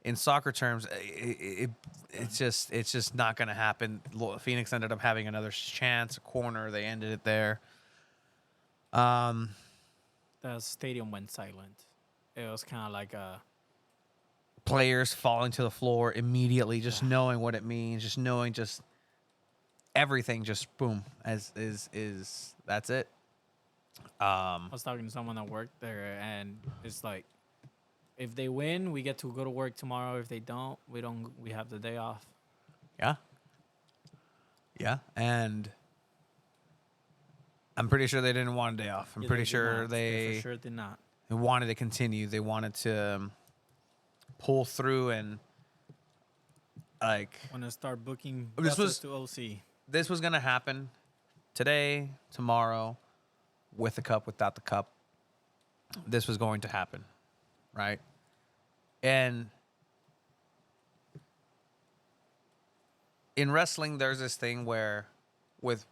in soccer terms, it's just not going to happen. Phoenix ended up having another chance, a corner. They ended it there. The stadium went silent. It was kind of like a Players falling to the floor immediately, just knowing what it means, just knowing, just everything, just boom, is that's it. I was talking to someone that worked there, and it's like, if they win, we get to go to work tomorrow. If they don't, we don't. We have the day off. Yeah. Yeah, and I'm pretty sure they didn't want a day off. I'm Yeah, pretty they did sure not. they for sure did not. wanted to continue. They wanted to pull through, and like, Want to start booking This buses was- to OC. this was gonna happen today, tomorrow, with the cup, without the cup. This was going to happen, right? And in wrestling, there's this thing where, with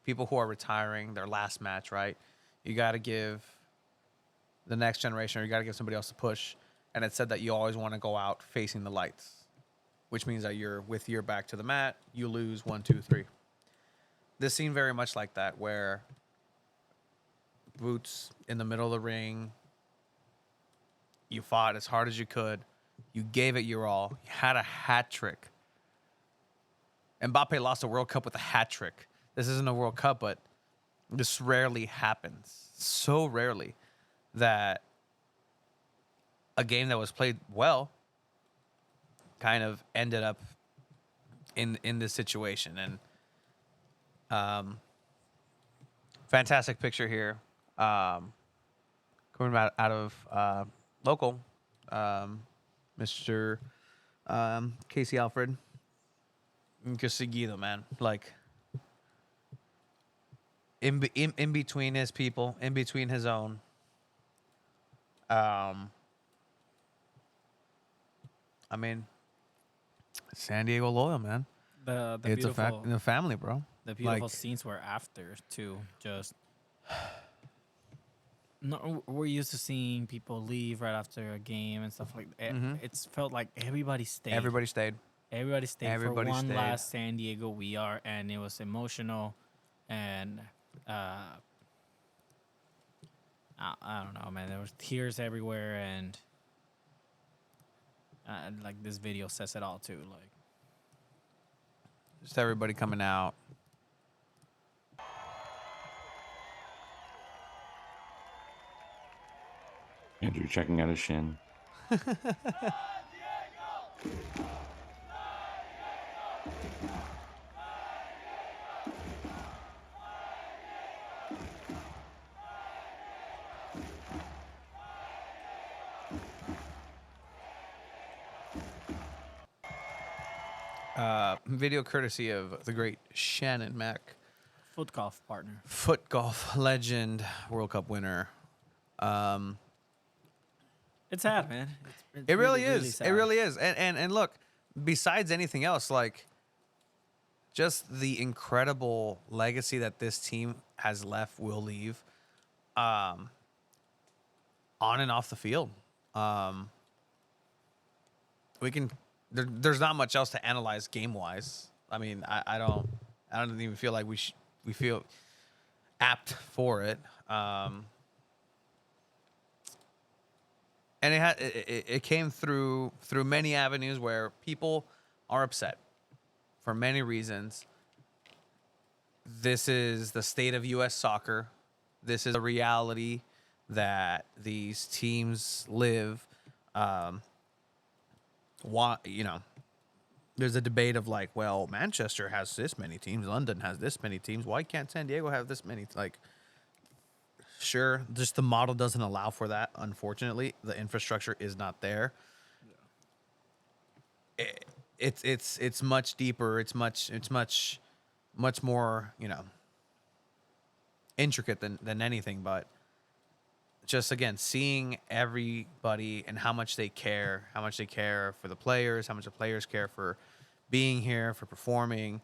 people who are retiring, their last match, right? You got to give the next generation, or you got to give somebody else a push. And it said that you always want to go out facing the lights, which means that you're with your back to the mat, you lose 1, 2, 3. This seemed very much like that, where Boots in the middle of the ring, you fought as hard as you could, you gave it your all, you had a hat trick. Mbappe lost a World Cup with a hat trick. This isn't a World Cup, but this rarely happens. So rarely that a game that was played well kind of ended up in this situation. And fantastic picture here. Coming out of local, Mr. Casey Alfred. Seguido, man. Like, in between his people, in between his own. I mean, San Diego Loyal, man. The It's beautiful a fact in the family, bro. the beautiful like- scenes were after too. Just no, we're used to seeing people leave right after a game and stuff like that. Mhm. It's felt like everybody stayed. Everybody stayed. Everybody stayed Everybody for one stayed. last San Diego We Are, and it was emotional, and I don't know, man. There was tears everywhere, and like this video says it all too. Like, Just everybody coming out. Andrew checking out his shin. Video courtesy of the great Shannon Mack, foot golf partner. foot golf legend, World Cup winner. It's sad, man. It's It really is. It sad. really is. And look, besides anything else, like, just the incredible legacy that this team has left, will leave, on and off the field. We can. There's not much else to analyze game wise. I mean, I don't even feel like we feel apt for it. and it came through many avenues where people are upset for many reasons. This is the state of U.S. soccer. This is a reality that these teams live. There's a debate of like, well, Manchester has this many teams, London has this many teams. Why can't San Diego have this many? Like, sure, just the model doesn't allow for that. Unfortunately, the infrastructure is not there. It's much deeper. It's much more, intricate than anything. But just again, seeing everybody and how much they care for the players, how much the players care for being here, for performing.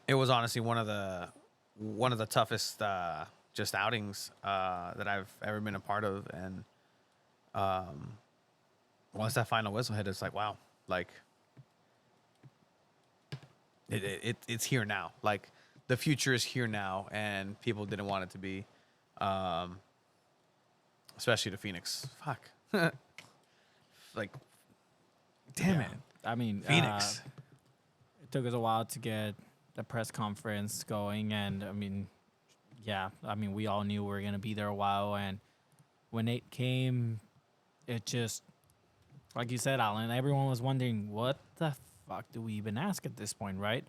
It was honestly one of the toughest just outings that I've ever been a part of. And once that final whistle hit, it's like, wow, like it's here now. Like the future is here now, and people didn't want it to be. Especially to Phoenix. Fuck. Like, damn Yeah. it. I mean, Phoenix. it took us a while to get the press conference going, and we all knew we were gonna be there a while, and when it came, it just, like you said, Alan, everyone was wondering what the fuck do we even ask at this point, right?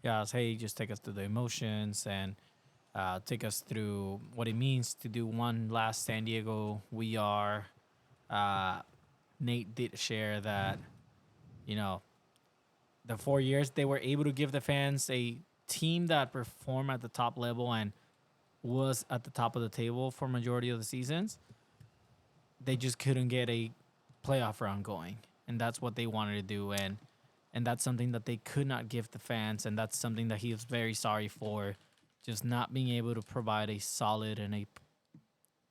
Yeah, I was, hey, just take us through the emotions and take us through what it means to do one last San Diego We Are. Nate did share that, the 4 years they were able to give the fans a team that performed at the top level and was at the top of the table for majority of the seasons. They just couldn't get a playoff run going, and that's what they wanted to do, and that's something that they could not give the fans, and that's something that he was very sorry for. Just not being able to provide a solid and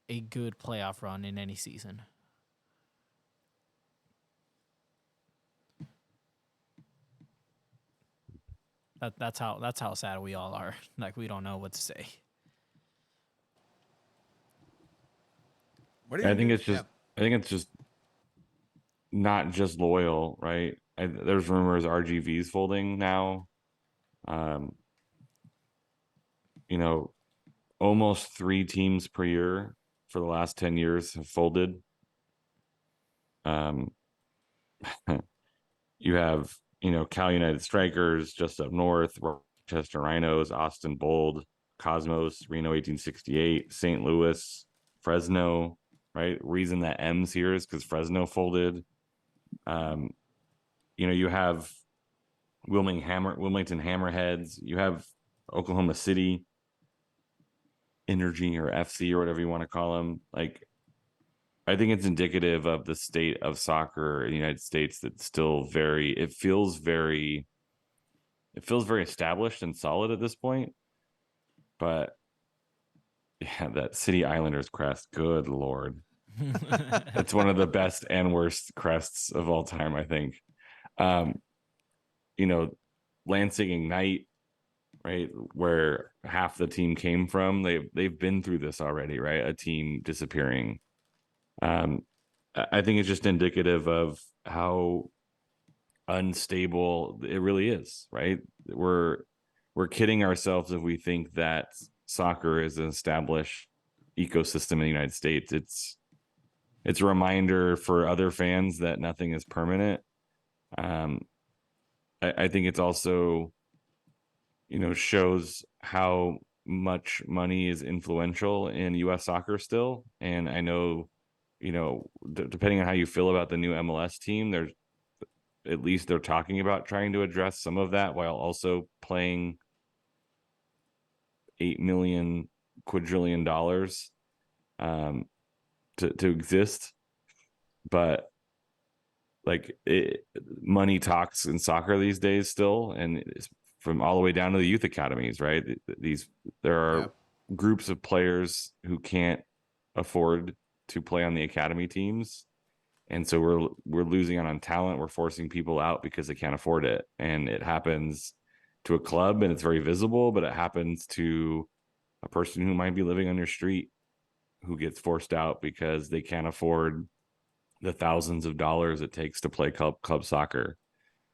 a good playoff run in any season. That's how sad we all are. Like, we don't know what to say. What do you I think do? it's just I think it's just not just loyal, right? There's rumors RGV's folding now. Almost 3 teams per year for the last 10 years have folded. You have, Cal United Strikers just up north, Rochester Rhinos, Austin Bold, Cosmos, Reno 1868, St. Louis, Fresno, right? Reason that M's here is because Fresno folded. You have Wilmington Hammerheads, you have Oklahoma City Energy or FC or whatever you want to call them. Like, I think it's indicative of the state of soccer in the United States that's still it feels very established and solid at this point. But yeah, that City Islanders crest, good Lord. It's one of the best and worst crests of all time, I think. Lansing Ignite, right, where half the team came from, they've been through this already, right? A team disappearing. I think it's just indicative of how unstable it really is, right? We're kidding ourselves if we think that soccer is an established ecosystem in the United States. It's a reminder for other fans that nothing is permanent. I think it's also, shows how much money is influential in U.S. soccer still. And I know, depending on how you feel about the new MLS team, at least they're talking about trying to address some of that while also playing $8 million quadrillion to exist. But like, money talks in soccer these days still, and it's from all the way down to the youth academies, right? There are groups of players who can't afford to play on the academy teams, and so we're losing out on talent. We're forcing people out because they can't afford it, and it happens to a club, and it's very visible, but it happens to a person who might be living on your street. who gets forced out because they can't afford the thousands of dollars it takes to play club soccer.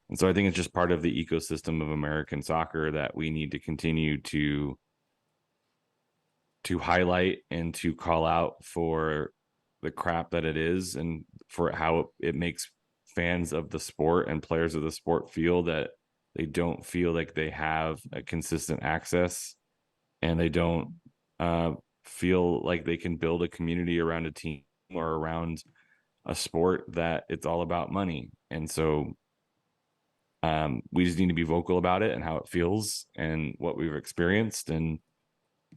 And so I think it's just part of the ecosystem of American soccer that we need to continue to highlight and to call out for the crap that it is, and for how it makes fans of the sport and players of the sport feel that they don't feel like they have a consistent access, and they don't feel like they can build a community around a team or around a sport, that it's all about money. And so we just need to be vocal about it and how it feels and what we've experienced, and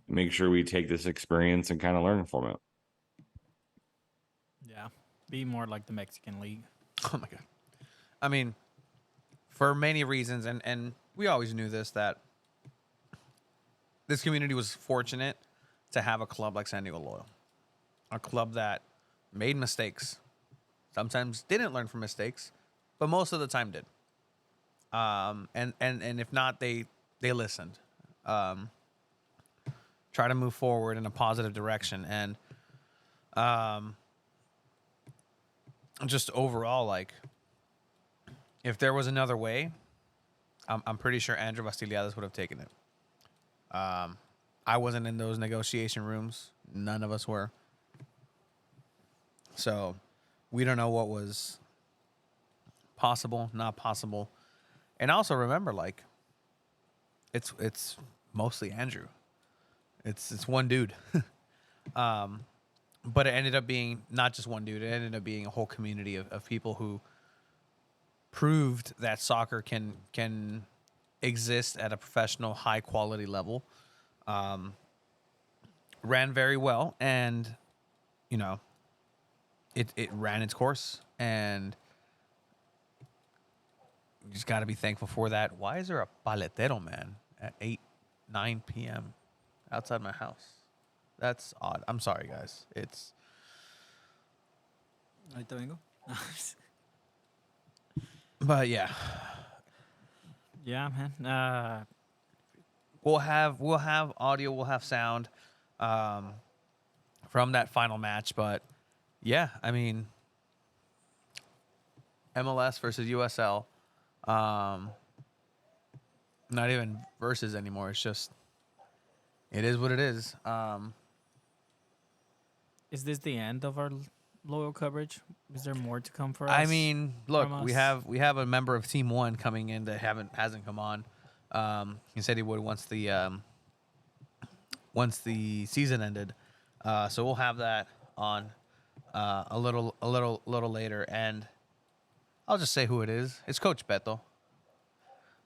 make sure we take this experience and kind of learn from it. Yeah, be more like the Mexican League. Oh my God. I mean, for many reasons, and we always knew this, that this community was fortunate to have a club like San Diego Loyal, a club that made mistakes, sometimes didn't learn from mistakes, but most of the time did. And if not, they listened, try to move forward in a positive direction, and just overall, like, if there was another way, I'm pretty sure Andrew Vastiliades would have taken it. I wasn't in those negotiation rooms. None of us were. So we don't know what was possible, not possible. And also remember, like, it's mostly Andrew. It's one dude. But it ended up being not just one dude. It ended up being a whole community of people who proved that soccer can exist at a professional, high quality level. Ran very well, and you know, it ran its course, and you just got to be thankful for that. Why is there a paletero man at 9 p.m. outside my house? That's odd. I'm sorry, guys. It's Ahorita vengo. but yeah, Yeah, man. we'll have audio, we'll have sound from that final match. But yeah, I mean, MLS versus USL, not even versus anymore. It's just, it is what it is. Is this the end of our loyal coverage? Is there more to come for us? I mean, look, from we us? have a member of Team One coming in that hasn't come on. He said he would once the season ended. So we'll have that on a little later, and I'll just say who it is. It's Coach Beto.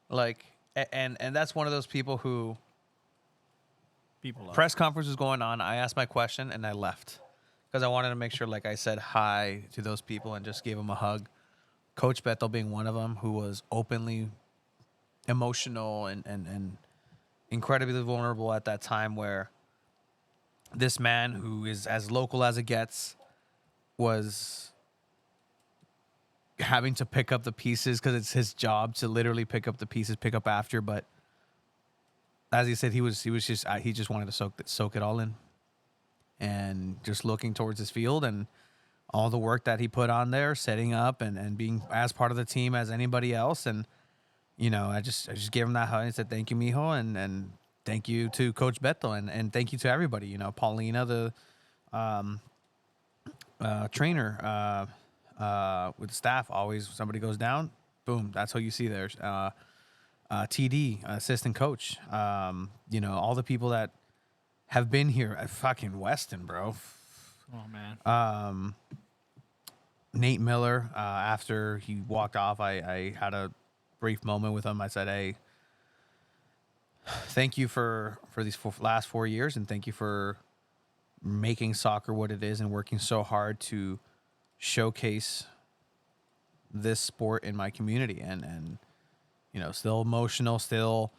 Like, and that's one of those people who People love. press conference was going on. I asked my question and I left because I wanted to make sure, like, I said hi to those people and just gave them a hug. Coach Beto being one of them, who was openly emotional and incredibly vulnerable at that time, where this man, who is as local as it gets, was having to pick up the pieces because it's his job to literally pick up the pieces, pick up after. But as he said, he just wanted to soak it all in, and just looking towards his field and all the work that he put on there, setting up and being as part of the team as anybody else. And you know, I just gave him that hug and said, thank you, mijo, and thank you to Coach Beto, and thank you to everybody. You know, Paulina, the trainer, with the staff. Always, somebody goes down, boom, that's who you see there. TD, assistant coach. You know, all the people that have been here at fucking Weston, bro. Oh man. Nate Miller, after he walked off, I had a brief moment with him. I said, hey, thank you for these last 4 years, and thank you for making soccer what it is and working so hard to showcase this sport in my community. And you know, still emotional, still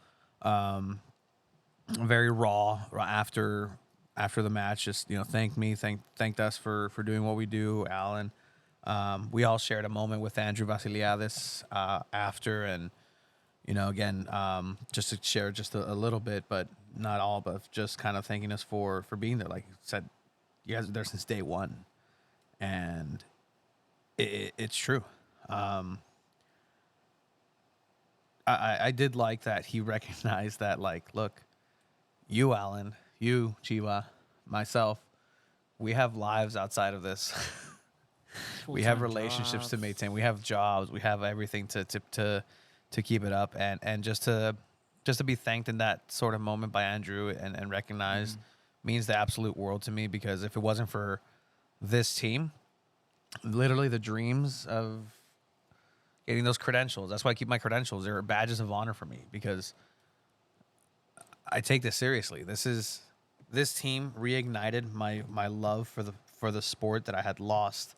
very raw after the match. Just, you know, thanked us for doing what we do, Alan. We all shared a moment with Andrew Vastiliades after, and you know, again, just to share just a little bit, but not all, but just kind of thanking us for being there. Like I said, You guys are there since day one, and it's true. I did like that he recognized that, like, look, you, Alan, you, Chiva, myself, we have lives outside of this. We have Full-time relationships to jobs. maintain. We have jobs. We have everything to keep it up, and just to be thanked in that sort of moment by Andrew and recognized means the absolute world to me, because if it wasn't for this team, literally the dreams of getting those credentials. That's why I keep my credentials. They're badges of honor for me, because I take this seriously. This team reignited my love for the sport that I had lost.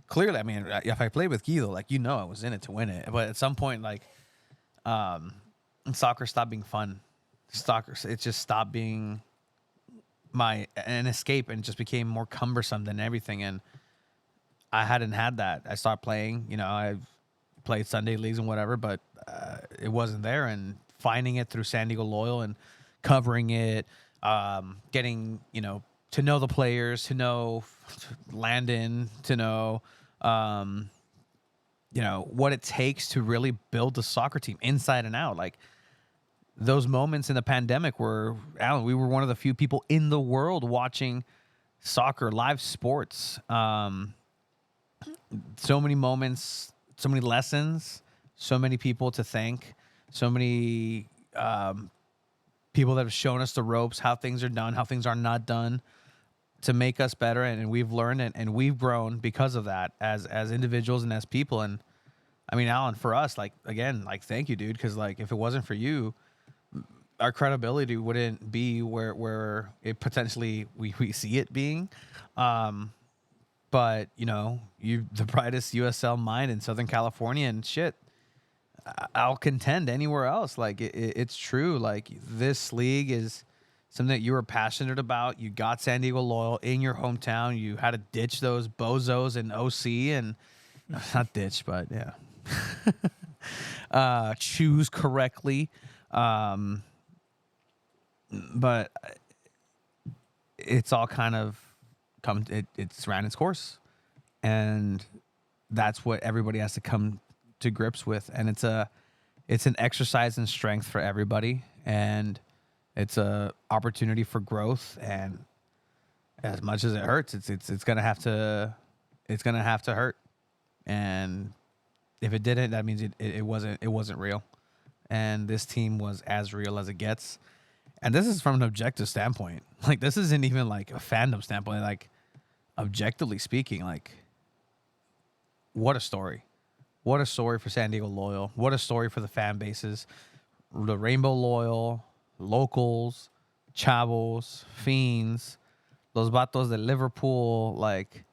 Clearly, I mean, if I played with Guido, like, I was in it to win it. But at some point, like, soccer stopped being fun. Soccer, it just stopped being an escape, and just became more cumbersome than everything. And I hadn't had that. I started playing. I've played Sunday leagues and whatever, but it wasn't there. And finding it through San Diego Loyal and covering it, getting to know the players, to know Landon, to know what it takes to really build the soccer team inside and out. Like, those moments in the pandemic where, Alan, we were one of the few people in the world watching soccer, live sports. So many moments, so many lessons, so many people to thank, so many people that have shown us the ropes, how things are done, how things are not done, to make us better. And we've learned and we've grown because of that as individuals and as people. And I mean, Alan, for us, like, again, like, thank you, dude. Cause, like, if it wasn't for you, our credibility wouldn't be where it potentially we see it being. But you're the brightest USL mind in Southern California, and shit, I'll contend anywhere else. Like, it's true. Like, this league is something that you were passionate about. You got San Diego Loyal in your hometown. You had to ditch those bozos in OC, and not ditch, but yeah, choose correctly. But it's all kind of it's ran its course, and that's what everybody has to come to grips with. And it's an exercise in strength for everybody, and it's a opportunity for growth. And as much as it hurts, it's gonna have to hurt. And if it didn't, that means it wasn't real. And this team was as real as it gets. And this is from an objective standpoint. Like, this isn't even like a fandom standpoint. Like, objectively speaking, like, what a story. What a story for San Diego Loyal. What a story for the fan bases. The Rainbow Loyal, locals, Chavos, Fiends, Los Vatos de Liverpool, like,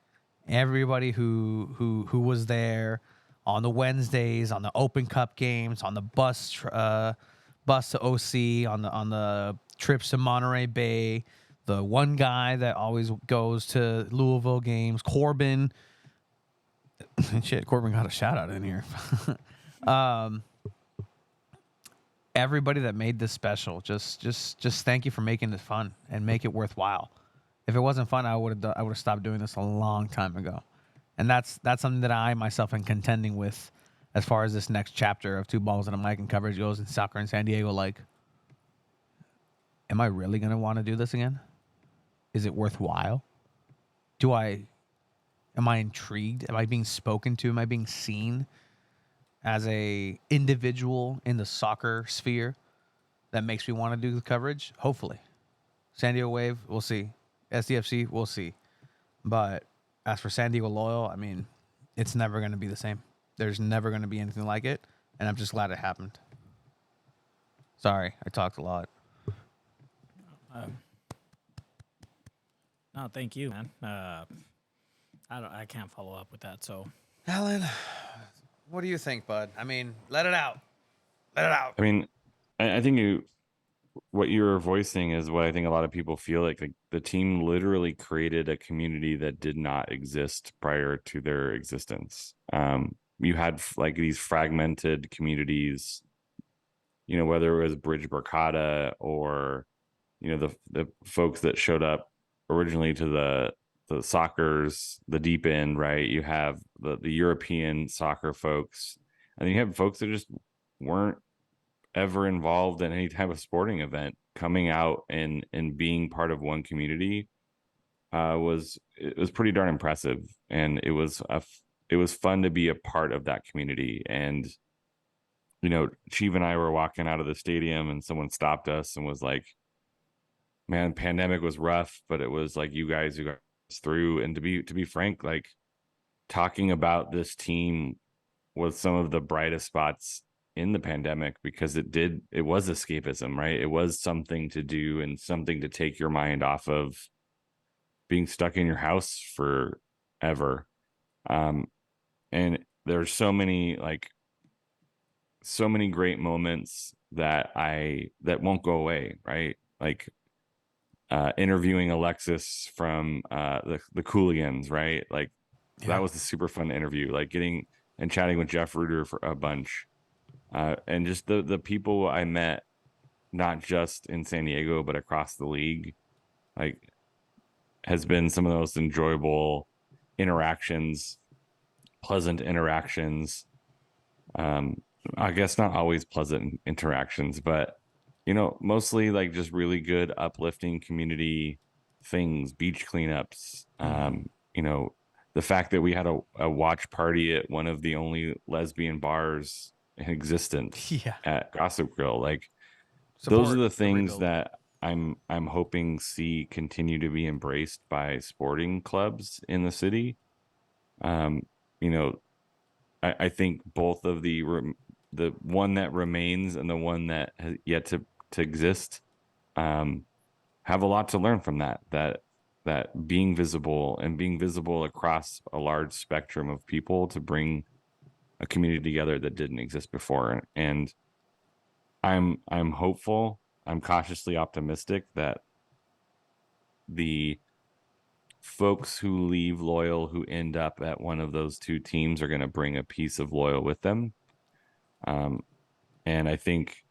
everybody who was there on the Wednesdays, on the Open Cup games, on the bus to OC, on the trips to Monterey Bay, the one guy that always goes to Louisville games, Corbin. Shit, Corbin got a shout out in here. Everybody that made this special, just thank you for making this fun and make it worthwhile. If it wasn't fun, I would have stopped doing this a long time ago. And that's something that I myself am contending with as far as this next chapter of Two Balls and a Mic and coverage goes in soccer in San Diego. Like, am I really going to want to do this again? Is it worthwhile? Am I intrigued? Am I being spoken to? Am I being seen as a individual in the soccer sphere that makes me want to do the coverage? Hopefully. San Diego Wave, we'll see. SDFC, we'll see. But as for San Diego Loyal, I mean, it's never going to be the same. There's never going to be anything like it, and I'm just glad it happened. Sorry, I talked a lot. No, thank you, man. I can't follow up with that. So, Alan, what do you think, bud? I mean, let it out. Let it out. I mean, I think what you're voicing is what I think a lot of people feel like the team literally created a community that did not exist prior to their existence. You had like these fragmented communities, whether it was Bridge Barcata or, the folks that showed up originally to soccer's the deep end, right? You have the European soccer folks, and then you have folks that just weren't ever involved in any type of sporting event. Coming out and being part of one community was pretty darn impressive, and it was fun to be a part of that community. And Chief and I were walking out of the stadium, and someone stopped us and was like, "Man, pandemic was rough, but it was like you guys who got us through." And to be frank, like, talking about this team was some of the brightest spots in the pandemic, because it was escapism, right? It was something to do and something to take your mind off of being stuck in your house forever. And there's so many great moments that won't go away, right? Like interviewing Alexis from the Cooligans, right? Like that was a super fun interview, like getting and chatting with Jeff Ruder for a bunch. And just the people I met, not just in San Diego, but across the league, like, has been some of the most enjoyable interactions, pleasant interactions. I guess not always pleasant interactions, but mostly like just really good, uplifting community things, beach cleanups. The fact that we had a watch party at one of the only lesbian bars in existence at Gossip Grill. Like, those are the things that I'm hoping see continue to be embraced by sporting clubs in the city. I think both of the one that remains and the one that has yet to exist have a lot to learn from that being visible across a large spectrum of people to bring a community together that didn't exist before. And I'm hopeful, I'm cautiously optimistic that the folks who leave Loyal, who end up at one of those two teams, are going to bring a piece of Loyal with them. And I think,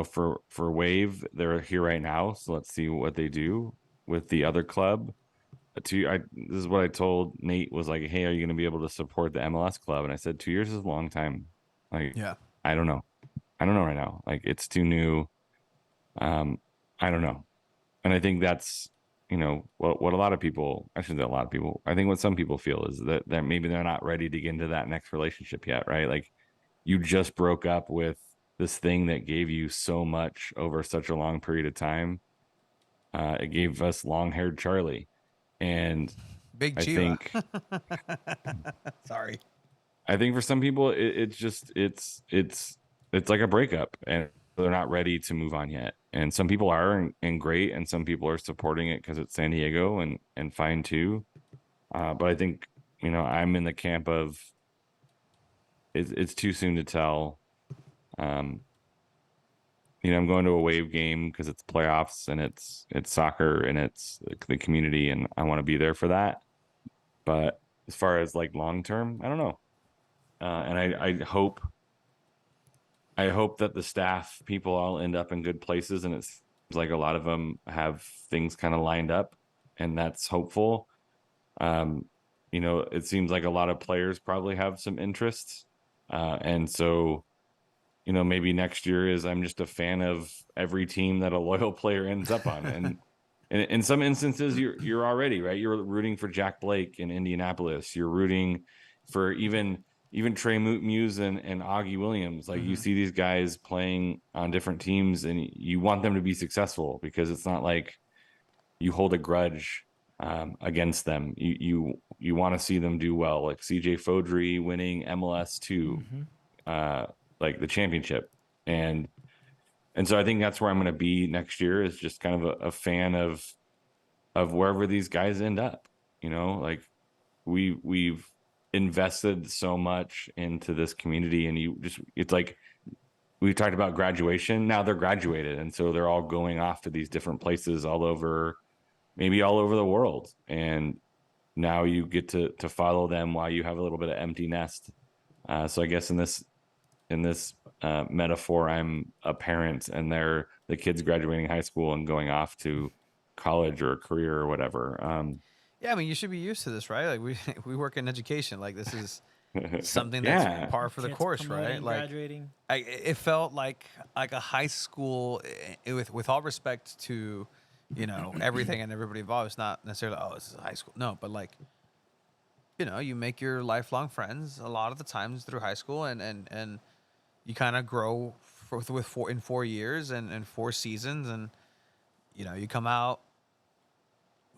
for Wave, they're here right now, so let's see what they do with the other club. This is what I told Nate, was like, "Hey, are you going to be able to support the MLS club?" And I said, 2 years is a long time. Like, I don't know right now. Like, it's too new. I don't know. And I think that's, what a lot of people, I shouldn't say a lot of people, I think what some people feel is that maybe they're not ready to get into that next relationship yet, right? Like, you just broke up with this thing that gave you so much over such a long period of time. It gave us long-haired Charlie. And Big I Chiva. think Sorry. I think for some people it's like a breakup, and they're not ready to move on yet. And some people are, and great, and some people are supporting it because it's San Diego, and fine too. But I think, I'm in the camp of it's too soon to tell. I'm going to a Wave game because it's playoffs and it's soccer and it's the community, and I want to be there for that. But as far as like long term, I don't know. And I hope that the staff people all end up in good places, and it seems like a lot of them have things kind of lined up, and that's hopeful. It seems like a lot of players probably have some interests, and so maybe next year is I'm just a fan of every team that a Loyal player ends up on. And in some instances, you're already, right? You're rooting for Jack Blake in Indianapolis. You're rooting for even Trey Muse and Augie Williams. Like, you see these guys playing on different teams, and you want them to be successful, because it's not like you hold a grudge against them. You want to see them do well, like CJ Fodry winning MLS 2. Like the championship. And so I think that's where I'm going to be next year, is just kind of a fan of wherever these guys end up. Like, we've invested so much into this community, and it's like, we talked about graduation. Now they're graduated, and so they're all going off to these different places maybe all over the world. And now you get to follow them while you have a little bit of empty nest. So I guess in this metaphor, I'm a parent, and they're the kids graduating high school and going off to college or a career or whatever. Yeah, I mean, you should be used to this, right? Like we we work in education. Like this is something Yeah. that's par for the Kids course, promoting, right? Like graduating. it felt like a high school. With all respect to, everything and everybody involved. It's not necessarily this is a high school. No, but like you make your lifelong friends a lot of the times through high school, and you kind of grow with 4 years and 4 seasons, and you come out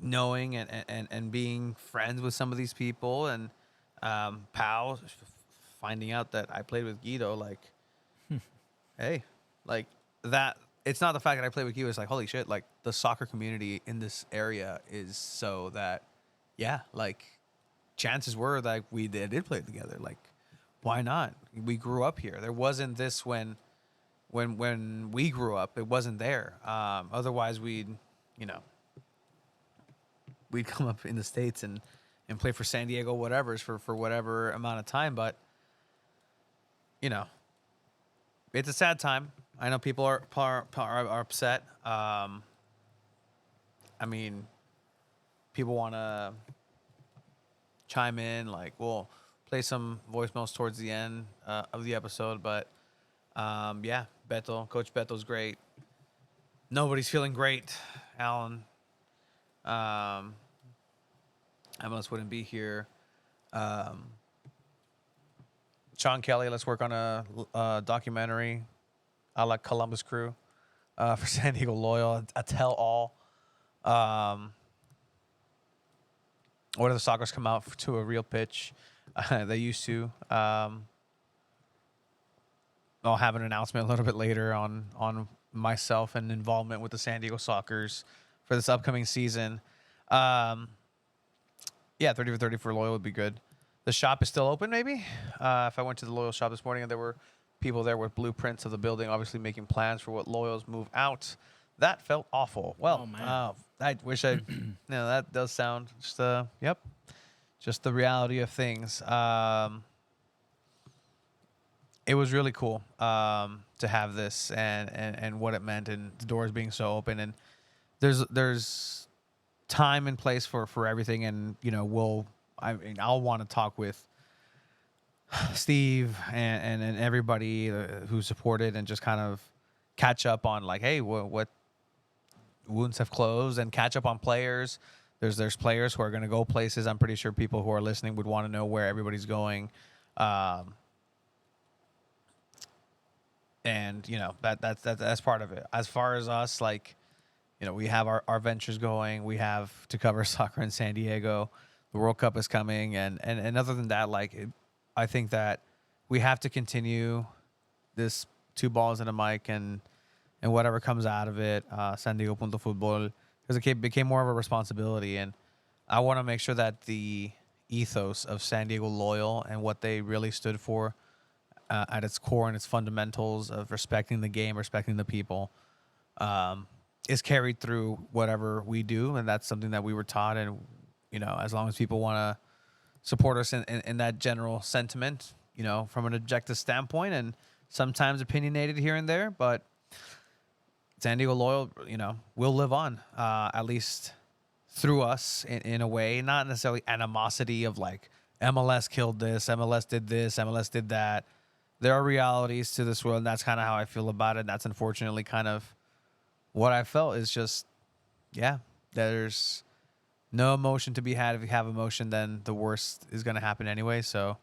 knowing and being friends with some of these people, and pals, finding out that I played with Guido, like, hey, like that. It's not the fact that I played with Guido. It's like, holy shit, like the soccer community in this area is so that, yeah, like chances were that we did play together. Like, why not? We grew up here. There wasn't this when we grew up. It wasn't there. Otherwise, you know, we'd come up in the States and play for San Diego, whatever's for whatever amount of time. But, it's a sad time. I know people are upset. I mean, people want to chime in, like, we'll play some voicemails towards the end of the episode. But, yeah, Coach Beto's great. Nobody's feeling great, Alan. MLS wouldn't be here. Sean Kelly, let's work on a documentary a la Columbus Crew for San Diego Loyal, a tell-all. Whether the Sockers come out to a real pitch, they used to. I'll have an announcement a little bit later on myself and involvement with the San Diego Sockers for this upcoming season. Yeah, 30 for 30 for Loyal would be good. The shop is still open, maybe. If I went to the Loyal shop this morning and there were people there with blueprints of the building, obviously making plans for what Loyals move out. That felt awful. Well, Oh, man. I wish I, that does sound just, yep, just the reality of things. It was really cool to have this and what it meant, and the doors being so open, and there's time and place for everything, and I'll want to talk with Steve and everybody who supported, and just kind of catch up on, like, hey, what wounds have closed, and catch up on players. There's players who are going to go places. I'm pretty sure people who are listening would want to know where everybody's going. And that's part of it. As far as us, like, we have our ventures going. We have to cover soccer in San Diego. The World Cup is coming, and other than that, like, I think that we have to continue this two balls and a mic, and whatever comes out of it, San Diego Punto Futbol, because it became more of a responsibility, and I want to make sure that the ethos of San Diego Loyal and what they really stood for at its core and its fundamentals of respecting the game, respecting the people, is carried through whatever we do. And that's something that we were taught. And, as long as people want to support us in that general sentiment, from an objective standpoint, and sometimes opinionated here and there, but San Diego Loyal, will live on, at least through us in a way, not necessarily animosity of like MLS killed this, MLS did this, MLS did that. There are realities to this world, and that's kind of how I feel about it. And that's unfortunately kind of what I felt, is just, yeah, there's no emotion to be had. If you have emotion, then the worst is going to happen anyway. So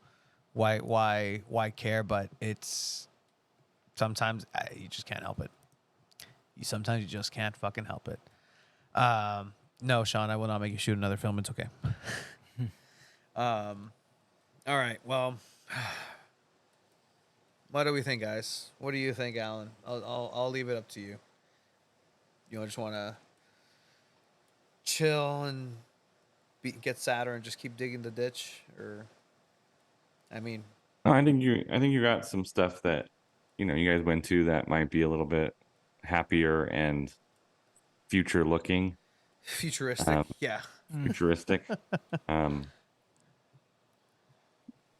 why care? But it's sometimes you just can't help it. Sometimes you just can't fucking help it. No, Sean, I will not make you shoot another film. It's okay. All right. Well, what do we think, guys? What do you think, Alan? I'll leave it up to you. You just want to chill and get sadder and just keep digging the ditch, or, I mean, No, I think you got some stuff that you guys went to that might be a little bit happier and future looking, futuristic. Yeah. futuristic,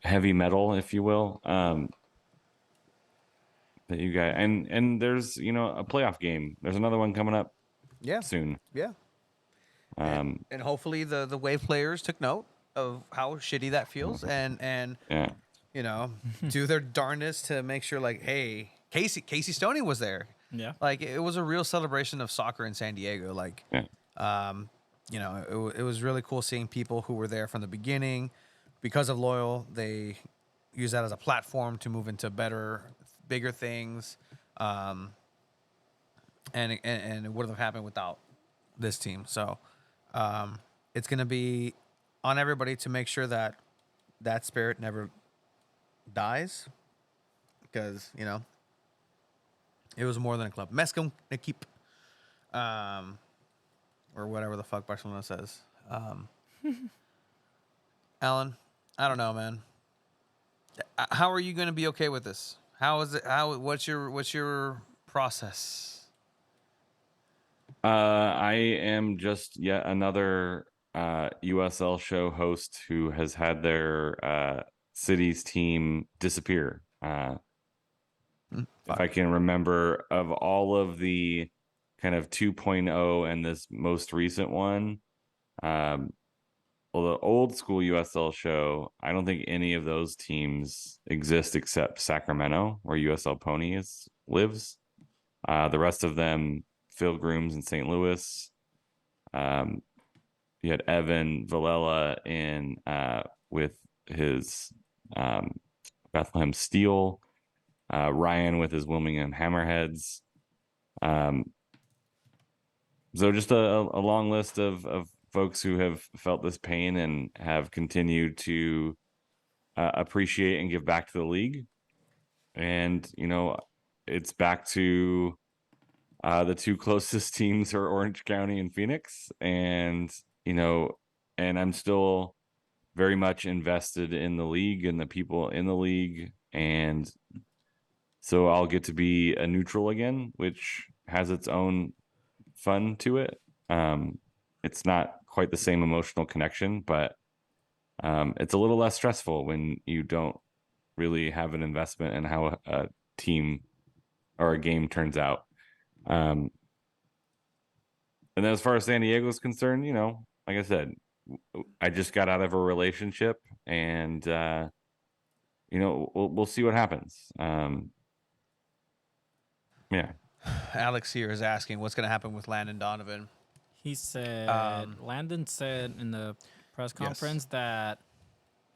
heavy metal, if you will. That you guys, and there's a playoff game. There's another one coming up Yeah. soon. Yeah. And hopefully the Wave players took note of how shitty that feels and Yeah. you know, do their darndest to make sure, like, hey, Casey Stoney was there. Yeah. Like, it was a real celebration of soccer in San Diego. Like, Yeah. you know, it was really cool seeing people who were there from the beginning. Because of Loyal, they use that as a platform to move into bigger things. And it wouldn't have happened without this team. So it's going to be on everybody to make sure that that spirit never dies, because, you know, it was more than a club. Mescom Equipe, or whatever the fuck Barcelona says. Alan, I don't know, man. How are you going to be okay with this? How is it? What's your process? I am just yet another USL show host who has had their city's team disappear. If I can remember, of all of the kind of 2.0 and this most recent one, well, the old school USL show, I don't think any of those teams exist except Sacramento, where USL Pony lives. The rest of them, Phil Grooms in St. Louis. You had Evan Villela in with his Bethlehem Steel. Ryan with his Wilmington Hammerheads. So just a long list of folks who have felt this pain and have continued to appreciate and give back to the league. And, you know, it's back to the two closest teams are Orange County and Phoenix. And, you know, and I'm still very much invested in the league and the people in the league. And so I'll get to be a neutral again, which has its own fun to it. It's not quite the same emotional connection, but it's a little less stressful when you don't really have an investment in how a team or a game turns out. And then as far as San Diego is concerned, you know, like I said, I just got out of a relationship, and you know, we'll see what happens. Yeah. Alex here is asking what's going to happen with Landon Donovan. He said, Landon said in the press Yes. conference that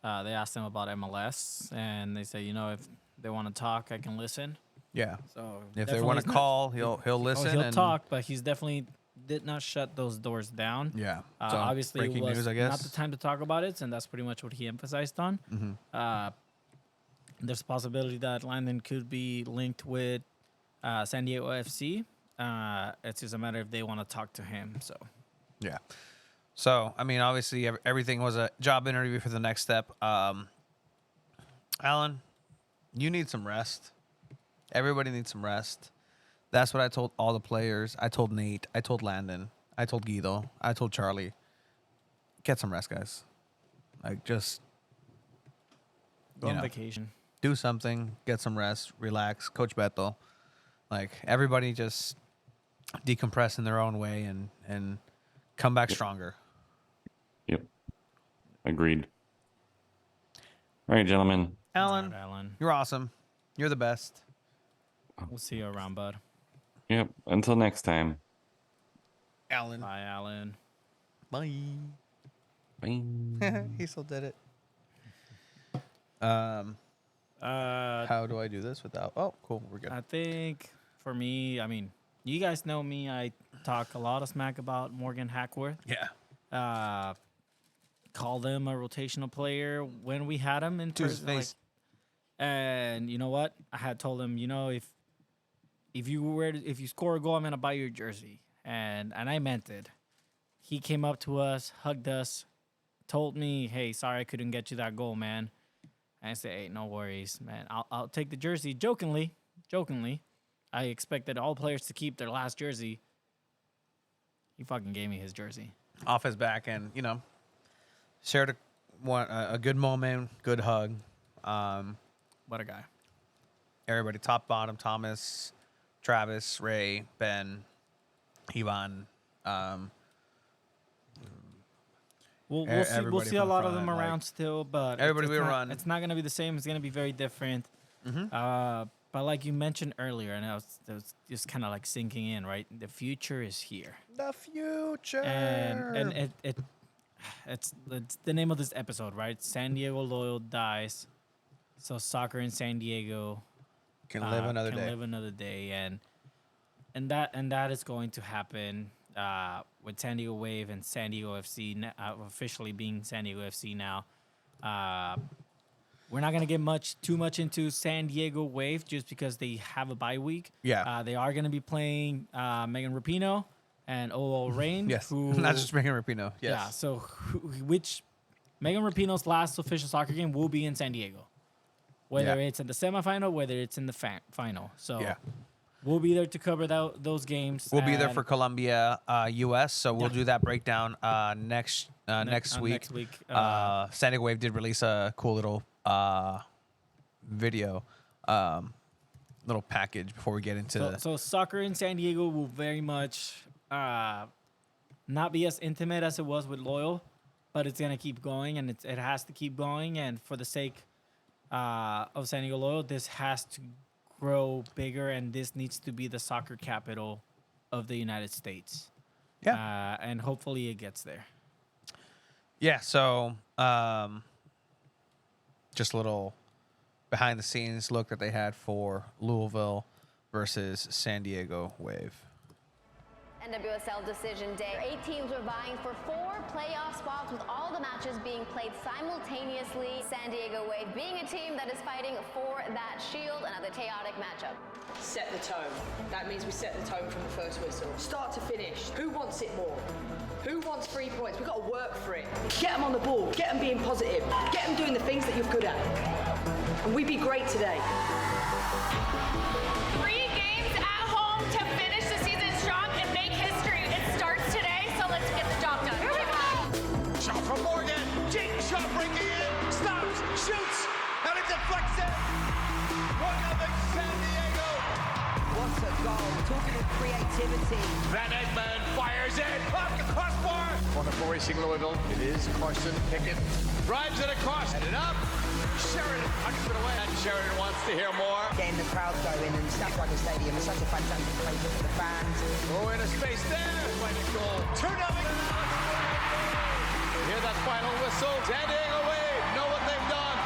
they asked him about MLS, and they say, you know, if they want to talk, I can listen. Yeah. So If they definitely want he's to not- call, he'll listen. he'll and talk, but he's definitely did not shut those doors down. Yeah. So, Obviously, it breaking was news, I not guess. the time to talk about it, and that's pretty much what he emphasized on. There's a possibility that Landon could be linked with San Diego FC. It's just a matter if they want to talk to him. So Yeah. So, I mean, obviously, everything was a job interview for the next step. Alan, you need some rest. Everybody needs some rest. That's what I told all the players. I told Nate. I told Landon. I told Guido. I told Charlie. Get some rest, guys. Like, just go You on know. vacation. do something, get some rest, relax. Coach Beto. Like, everybody just decompress in their own way and come back stronger. Yep. Agreed. All right, gentlemen. Alan, All right, Alan. you're awesome. You're the best. We'll see you around, bud. Yep. Until next time. Alan. Bye, Alan. Bye. Bye. He still did it. Uh, How do I do this without? Oh, cool. We're good. I think for me, I mean, you guys know me. I talk a lot of smack about Morgan Hackworth. Yeah. Called him a rotational player when we had him in To his person. face. And you know what? I had told him, you know, if you score a goal, I'm gonna buy you a jersey. And I meant it. He came up to us, hugged us, told me, "Hey, sorry I couldn't get you that goal, man." And I said, "Hey, no worries, man. I'll take the jersey." Jokingly, I expected all players to keep their last jersey. He fucking gave me his jersey. Off his back, and shared a good moment, good hug. What a guy. Everybody, top, bottom, Thomas, Travis, Ray, Ben, Ivan, We'll see. We'll everybody see a from the lot of them front, like, around still, but everybody it's will not, run. It's not gonna be the same. It's gonna be very different. But like you mentioned earlier, and I was just kind of like sinking in, right? The future is here, The future. and it's the name of this episode, right? San Diego Loyal dies, so soccer in San Diego can live another can day. live another day, and that is going to happen with San Diego Wave and San Diego FC officially being San Diego FC now. We're not gonna get too much into San Diego Wave just because they have a bye week. Yeah. They are gonna be playing Megan Rapinoe and OO Rain. Yes. who, Not just Megan Rapinoe. Yes. Yeah. So which Megan Rapinoe's last official soccer game will be in San Diego, whether Yeah. it's in the semifinal, whether it's in the final. So Yeah. we'll be there to cover those games. We'll be there and for Colombia, US. So we'll Yeah. do that breakdown next week. Next week. San Diego Wave did release a cool little video, little package before we get into So soccer in San Diego will very much not be as intimate as it was with Loyal, but it's gonna keep going, and it has to keep going. And for the sake of San Diego Loyal, this has to grow bigger, and this needs to be the soccer capital of the United States. Yeah. And hopefully it gets there. Yeah, so just a little behind the scenes look that they had for Louisville versus San Diego Wave. NWSL Decision Day. 8 teams were vying for 4 playoff spots, with all the matches being played simultaneously. San Diego Wave being a team that is fighting for that shield. Another chaotic matchup. Set the tone. That means we set the tone from the first whistle. Start to finish. Who wants it more? Who wants 3 points? We've got to work for it. Get them on the ball. Get them being positive. Get them doing the things that you're good at. And we be great today. 3 games at home to finish the season strong and make history. It starts today, so let's get the job done. Here we go! Shot from Morgan. Jake shot breaking in. Stops. Shoots. And it deflects it. 1-0 San Diego. What a goal. Talking of creativity. Van Egmond fires it. Off the crossbar. Corner for Racing Louisville. It is Carson Pickett. Drives it across. Headed up. Sheridan punches it away. And Sheridan wants to hear more. Getting the crowd going, and Snap Dragon Stadium is such a fantastic place for the fans. Oh, in a space there. Playing a goal. 2-0. Hear that final whistle. San Diego Wave know what they've done.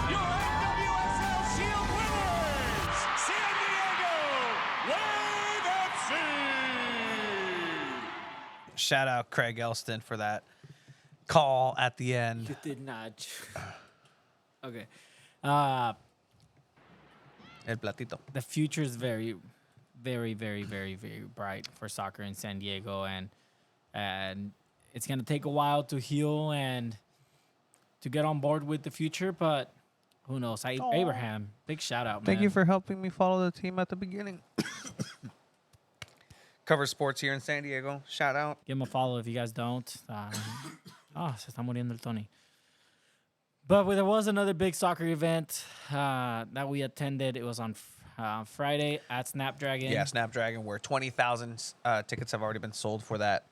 Your NWSL Shield winners, San Diego Wave FC. Shout out Craig Elston for that call at the end. You did not. Okay. El platito. The future is very, very, very, very, very bright for soccer in San Diego, and it's gonna take a while to heal and to get on board with the future. But who knows? Abraham, big shout out, man. Thank you for helping me follow the team at the beginning. Cover sports here in San Diego. Shout out. Give him a follow if you guys don't. Se está muriendo el Tony. But there was another big soccer event that we attended. It was on Friday at Snapdragon. Yeah, Snapdragon, where 20,000 tickets have already been sold for that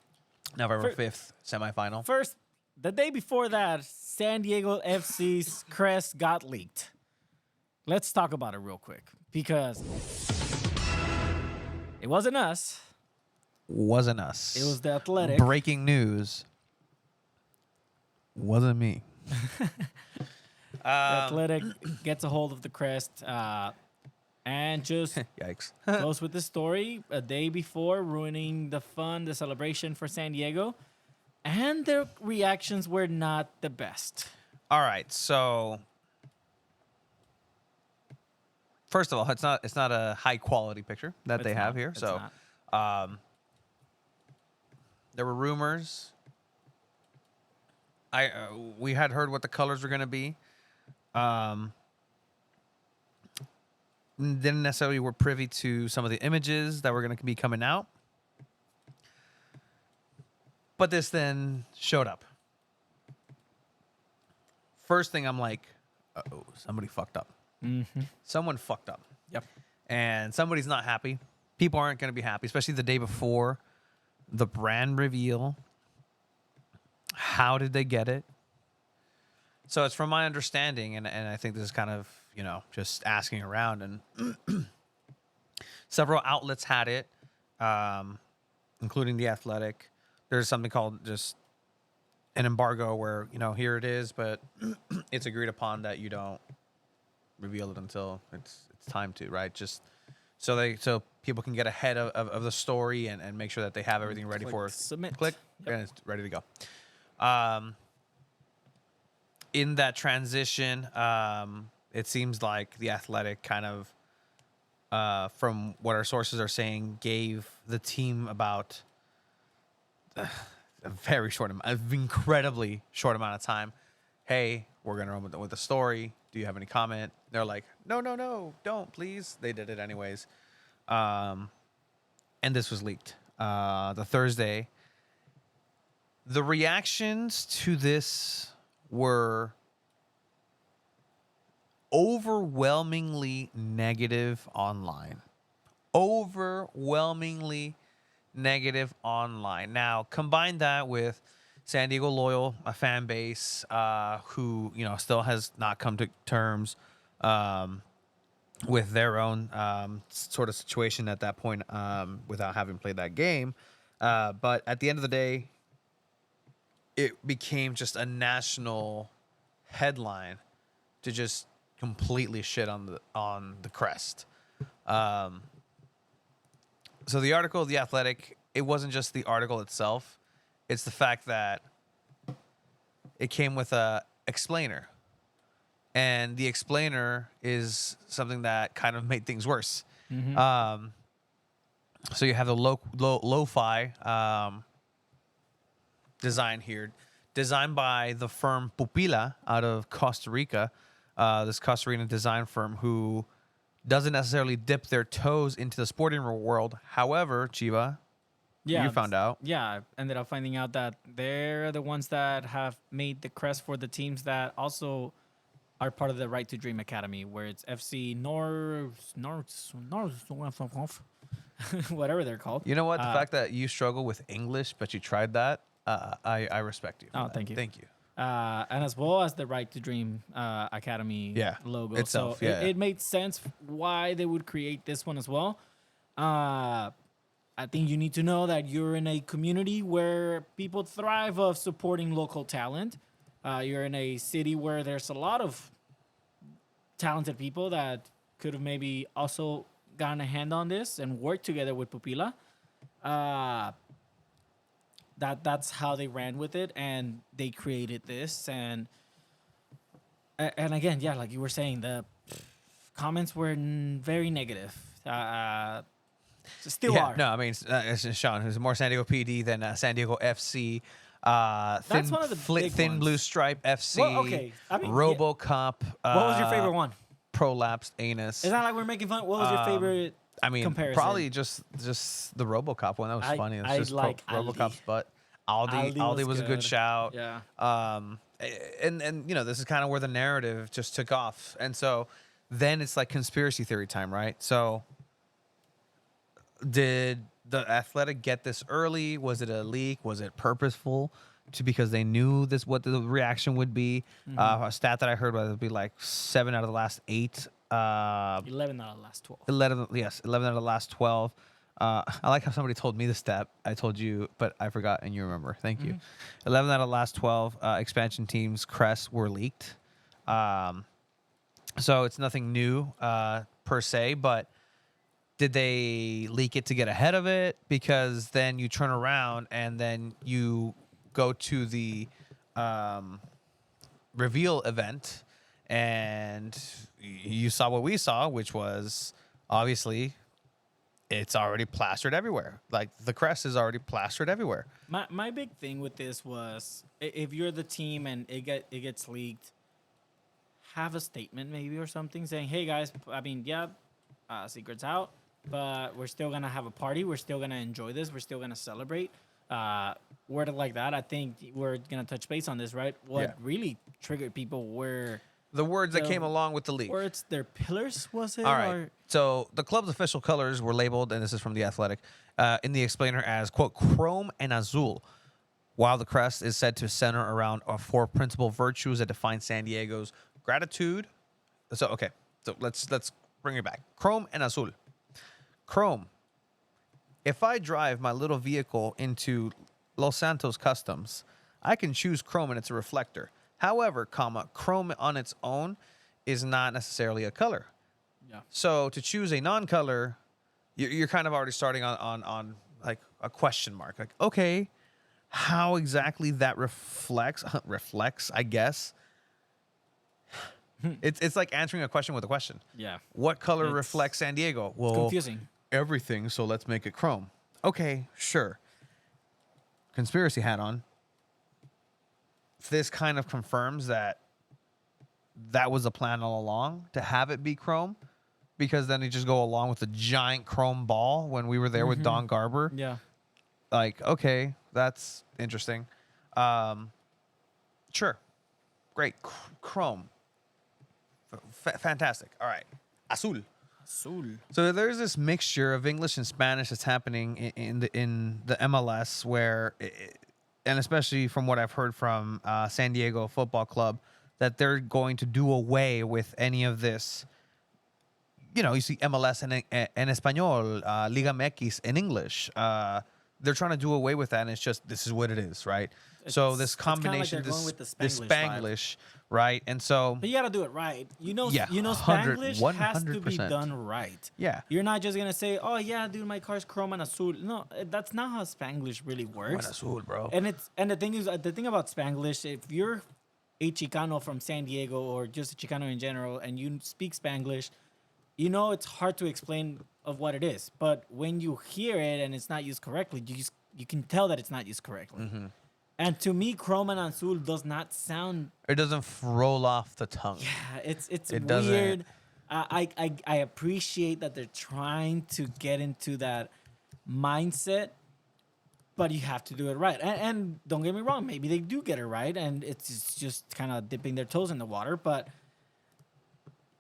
November 5th semifinal. First, the day before that, San Diego FC's crest got leaked. Let's talk about it real quick, because it wasn't us. Wasn't us. It was the Athletic. Breaking news. Wasn't me. The Athletic gets a hold of the crest and just Yikes. goes with the story a day before, ruining the fun, the celebration for San Diego. And their reactions were not the best. All right, so first of all, it's not a high quality picture that they It's have not. here. It's So not. there were rumors. We had heard what the colors were going to be. Didn't necessarily were privy to some of the images that were going to be coming out. But this then showed up. First thing I'm like, uh-oh, somebody fucked up. Mm-hmm. Someone fucked up. Yep. and somebody's not happy. People aren't going to be happy, especially the day before the brand reveal. How did they get it? So it's from my understanding, and I think this is kind of, just asking around, and several outlets had it, including The Athletic. There's something called just an embargo where, here it is, but it's agreed upon that you don't reveal it until it's time to, right? Just so people can get ahead of the story and make sure that they have everything ready for submit. Click, and it's ready to go. In that transition, it seems like The Athletic kind of, from what our sources are saying, gave the team about a very short amount, an incredibly short amount of time. Hey, we're gonna run with the story. Do you have any comment? They're like, no, don't, please. They did it anyways, and this was leaked the Thursday. The reactions to this were overwhelmingly negative online. Overwhelmingly negative online. Now, combine that with San Diego Loyal, a fan base who, still has not come to terms with their own sort of situation at that point without having played that game. But at the end of the day, it became just a national headline to just completely shit on the Crest. So the article of The Athletic, it wasn't just the article itself. It's the fact that it came with a explainer. And the explainer is something that kind of made things worse. So you have the lo-fi design here, designed by the firm Pupila out of Costa Rica. This Costa Rican design firm who doesn't necessarily dip their toes into the sporting world. However, Chiva, you found out. Yeah, I ended up finding out that they're the ones that have made the crest for the teams that also are part of the Right to Dream Academy, where it's FC whatever they're called. You know what? The fact that you struggle with English, but you tried that, I respect you. Oh, thank you. Thank you. And as well as the Right to Dream Academy logo. Itself, so it made sense why they would create this one as well. I think you need to know that you're in a community where people thrive of supporting local talent. You're in a city where there's a lot of talented people that could have maybe also gotten a hand on this and worked together with Pupila. That's how they ran with it, and they created this. And again, yeah, like you were saying, the comments were very negative. Still are. No, I mean, it's Sean, who's more San Diego PD than San Diego FC. That's one of the big Thin ones. Blue Stripe FC. Well, okay. I mean, RoboCop. What was your favorite one? Prolapsed Anus. It's not like we're making fun. What was your favorite? I mean, comparison? probably just the RoboCop one. That was funny. It's I just like RoboCop's butt. Aldi was a good shout. Yeah. And this is kind of where the narrative just took off. And so then it's like conspiracy theory time, right? So did the Athletic get this early? Was it a leak? Was it purposeful? Because they knew what the reaction would be. A stat that I heard was it would be like 7 out of the last 8. 11 out of the last 12. 11 out of the last 12. I like how somebody told me the stat. I told you, but I forgot, and you remember. Thank you. 11 out of the last 12 expansion teams' crests were leaked. So it's nothing new per se, but did they leak it to get ahead of it? Because then you turn around and then you go to the reveal event, and you saw what we saw, which was obviously it's already plastered everywhere. Like the crest is already plastered everywhere. My big thing with this was if you're the team and it gets leaked, have a statement maybe or something saying, "Hey guys, I mean, secret's out, but we're still gonna have a party. We're still gonna enjoy this. We're still gonna celebrate." Word like that. I think we're gonna touch base on this, right? What really triggered people were The words that The came along with the league. Or it's their pillars, was it? All right. Or, So the club's official colors were labeled, and this is from The Athletic, in the explainer as, quote, chrome and azul, while the crest is said to center around 4 principal virtues that define San Diego's gratitude. So, okay. So let's bring it back. Chrome and azul. Chrome. If I drive my little vehicle into Los Santos Customs, I can choose chrome and it's a reflector. However, chrome on its own is not necessarily a color. yeah. So to choose a non-color, you're kind of already starting on like a question mark. Like, okay, how exactly that reflects, I guess. It's like answering a question with a question. Yeah. What color It's reflects San Diego? Well, confusing. everything, so let's make it chrome. Okay, sure. Conspiracy hat on. This kind of confirms that was the plan all along, to have it be chrome, because then you just go along with the giant chrome ball when we were there with Don Garber. Yeah. Like, okay, that's interesting. Sure. Great. Chrome. Fantastic. All right. Azul. Azul. So there's this mixture of English and Spanish that's happening in the MLS, where, and especially from what I've heard from San Diego Football Club, that they're going to do away with any of this. You know, you see MLS en español, Liga MX in English. They're trying to do away with that, and it's just, this is what it is, right? So this combination, they're going with the this Spanglish vibe. Spanglish, right? And so, But you gotta do it right. Yeah, Spanglish 100%. has to be done right. Yeah. You're not just gonna say, "Oh yeah, dude, my car's chrome and azul." No, that's not how Spanglish really works. azul, bro. And the thing about Spanglish, if you're a Chicano from San Diego or just a Chicano in general, and you speak Spanglish, you know it's hard to explain of what it is. But when you hear it and it's not used correctly, you can tell that it's not used correctly. And to me, chrome and azul does not sound. It doesn't roll off the tongue. Yeah, it's It doesn't. weird. I appreciate that they're trying to get into that mindset, but you have to do it right. And don't get me wrong, maybe they do get it right, and it's just kind of dipping their toes in the water. But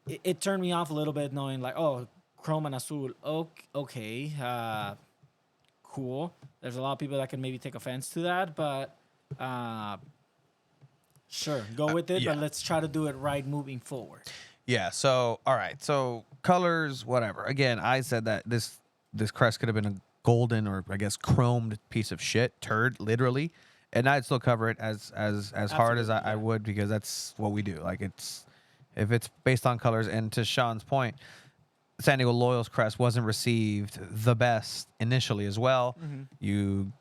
it turned me off a little bit, knowing like, oh, chrome and azul. Okay, cool. There's a lot of people that can maybe take offense to that, but sure, go with it. yeah. But let's try to do it right moving forward. Yeah. So, all right. So colors, whatever. Again, I said that this crest could have been a golden or I guess chromed piece of shit, turd, literally, and I'd still cover it as hard as I would, because that's what we do. Like, if it's based on colors. And to Sean's point, San Diego Loyal's crest wasn't received the best initially as well. You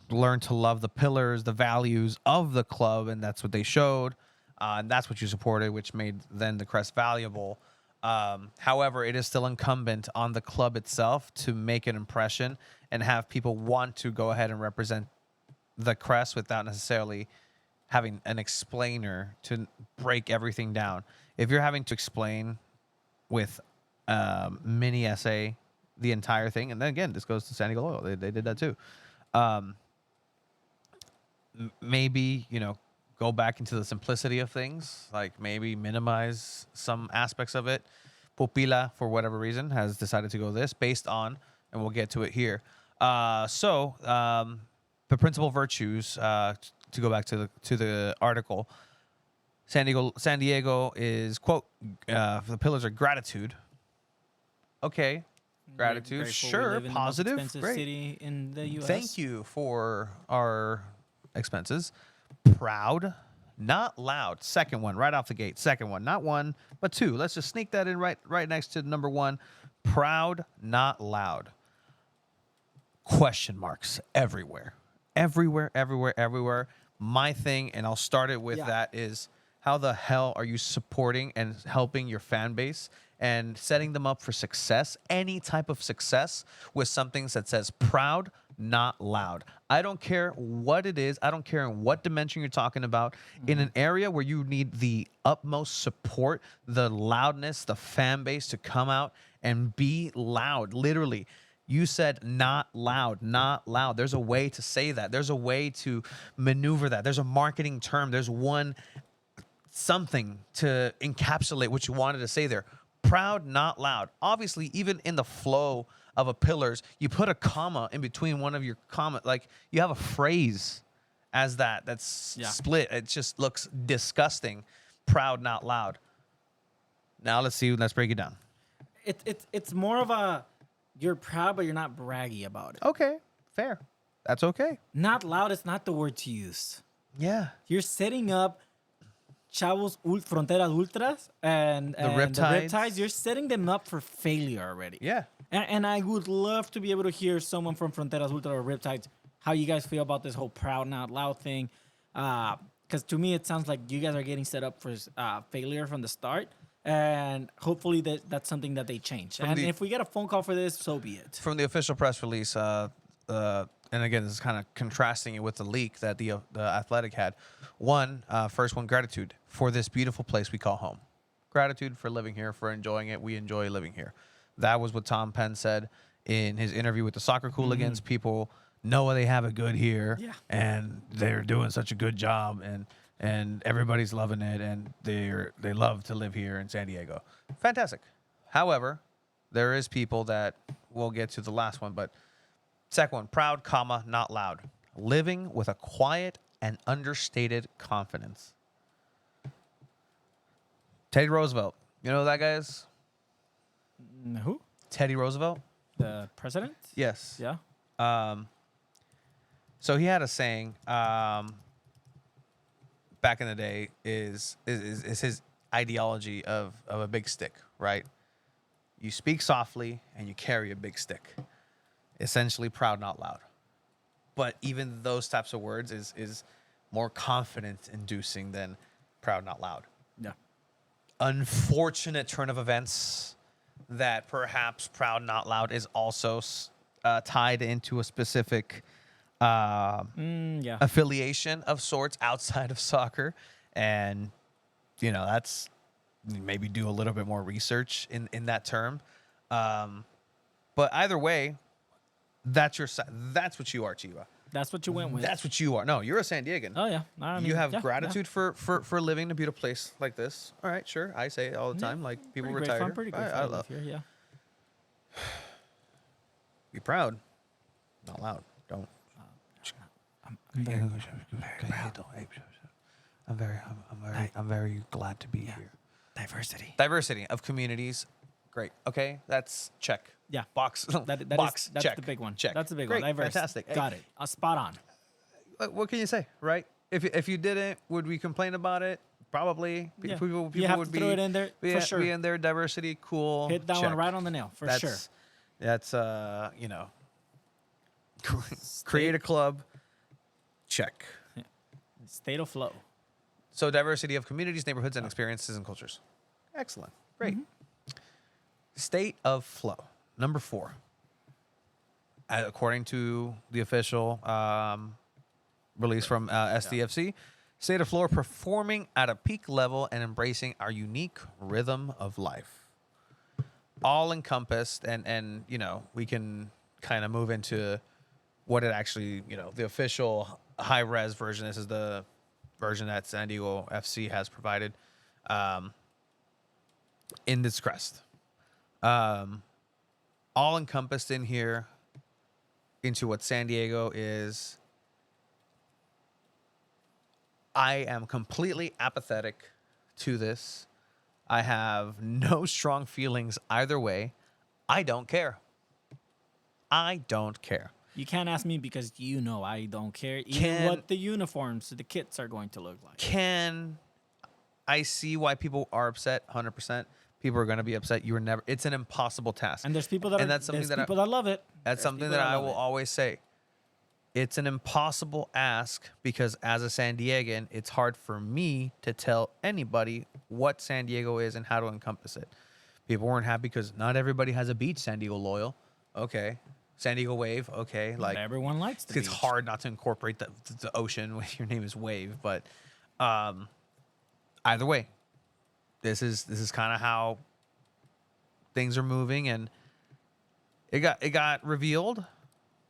learn to love the pillars, the values of the club, and that's what they showed. And that's what you supported, which made then the crest valuable. However, it is still incumbent on the club itself to make an impression and have people want to go ahead and represent the crest without necessarily having an explainer to break everything down. If you're having to explain with mini essay the entire thing, and then again, this goes to San Diego Loyal. They did that too. Maybe, go back into the simplicity of things, like maybe minimize some aspects of it. Pupila, for whatever reason, has decided to go this based on, and we'll get to it here. The principal virtues, to go back to the article, San Diego is, quote, the pillars are gratitude. Okay, gratitude, Grateful we sure, live in the most positive, expensive great. city in the U.S. Thank you for our expenses. Proud, not loud. Second one, right off the gate. Second one, not one, but two. Let's just sneak that in right next to number one. Proud, not loud. Question marks everywhere. Everywhere. My thing, and I'll start it with that, is how the hell are you supporting and helping your fan base and setting them up for success, any type of success, with something that says proud, not loud? I don't care what it is. I don't care in what dimension you're talking about. In an area where you need the utmost support, the loudness, the fan base to come out and be loud, literally. You said not loud, not loud. There's a way to say that. There's a way to maneuver that. There's a marketing term. There's one something to encapsulate what you wanted to say there. Proud, not loud. Obviously, even in the flow of a pillars, you put a comma in between one of your comma. Like you have a phrase as that's Yeah. split. It just looks disgusting. Proud, not loud. Now let's see. Let's break it down. It's more of a you're proud, but you're not braggy about it. Okay, fair. That's okay. Not loud is not the word to use. Yeah. You're setting up Chavos Fronteras Ultras and the Riptides. You're setting them up for failure already. Yeah. And I would love to be able to hear someone from Fronteras Ultra or Riptides how you guys feel about this whole proud, not loud thing. Because to me, it sounds like you guys are getting set up for failure from the start. And hopefully that's something that they change. And if we get a phone call for this, so be it. From the official press release, and again, this is kind of contrasting it with the leak that the Athletic had. First one, gratitude for this beautiful place we call home. Gratitude for living here, for enjoying it. We enjoy living here. That was what Tom Penn said in his interview with the Soccer Cooligans. People know they have it good here, and they're doing such a good job, and everybody's loving it, and they love to live here in San Diego. Fantastic. However, there is people that we'll get to the last one, but second one, proud, comma, not loud. Living with a quiet and understated confidence. Teddy Roosevelt. You know who that guy is? Who? Teddy Roosevelt? The president? Yes. Yeah. So he had a saying back in the day is his ideology of a big stick, right? You speak softly and you carry a big stick. Essentially proud, not loud. But even those types of words is more confidence inducing than proud, not loud. Yeah. Unfortunate turn of events that perhaps proud, not loud is also tied into a specific affiliation of sorts outside of soccer. And, that's maybe do a little bit more research in that term. But either way, that's what you are, Chiva. That's what you went with. That's what you are. No, you're a San Diegan. Oh, yeah. I mean, You have yeah, gratitude for living in a beautiful place like this. All right, sure. I say it all the time. Like people Pretty retire. grateful. I'm pretty grateful I to live love. here, yeah. Be proud. Not loud. Don't. I'm very glad to be here. Diversity of communities. Great. Okay, that's check. Yeah. Box. That's check. the big one. Check. That's the big Great. one. Diverse. Fantastic. Got it. Spot on. What can you say, right? If you didn't, would we complain about it? Probably. Yeah. People You have would to throw it in there for sure. Be in there. Diversity, cool. Hit that check. one right on the nail, for sure. That's create a club. Check. State of flow. So diversity of communities, neighborhoods, and experiences and cultures. Excellent. Great. State of flow. Number 4. According to the official release from SDFC, state of flow, performing at a peak level and embracing our unique rhythm of life. All encompassed, and we can kind of move into what it actually, the official high res version. This is the version that San Diego FC has provided in this crest. All encompassed in here into what San Diego is. I am completely apathetic to this. I have no strong feelings either way. I don't care. I don't care. You can't ask me because I don't care even what the uniforms, the kits are going to look like. Can I see why people are upset? 100%. People are going to be upset. It's an impossible task. And there's people that that's something that people that love it. That's something that I will always say. It's an impossible ask because as a San Diegan, it's hard for me to tell anybody what San Diego is and how to encompass it. People weren't happy because not everybody has a beach. San Diego Loyal. Okay. San Diego Wave. Okay. Like everyone likes the It's beach. hard not to incorporate the ocean when your name is Wave, but either way, this is kind of how things are moving, and it got revealed.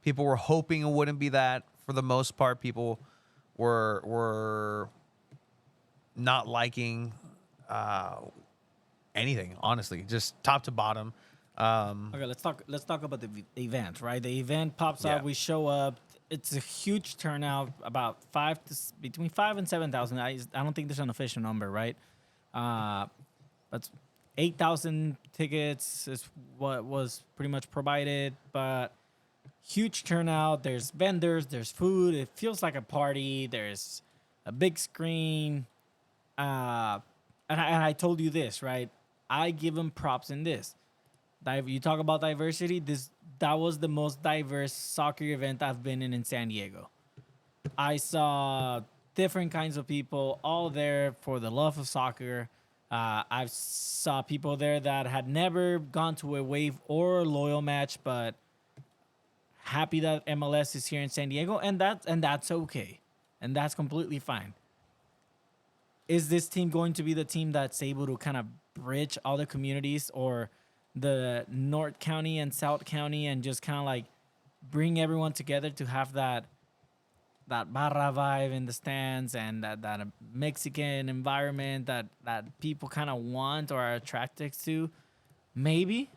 People were hoping it wouldn't be that. For the most part, people were not liking anything, honestly, just top to bottom. Okay, let's talk about the event, right? The event pops Yeah. up, we show up. It's a huge turnout, about between 5 and 7,000. I don't think there's an official number, right? But 8,000 tickets is what was pretty much provided, but huge turnout. There's vendors, there's food. It feels like a party. There's a big screen. And I told you this, right? I give them props in this. You talk about diversity. That was the most diverse soccer event I've been in San Diego. I saw different kinds of people all there for the love of soccer. I saw people there that had never gone to a Wave or Loyal match, but happy that MLS is here in San Diego, and that's okay, and that's completely fine. Is this team going to be the team that's able to kind of bridge all the communities, or the North County and South County, and just kind of like bring everyone together to have that barra vibe in the stands, and that Mexican environment that people kind of want or are attracted to? Maybe,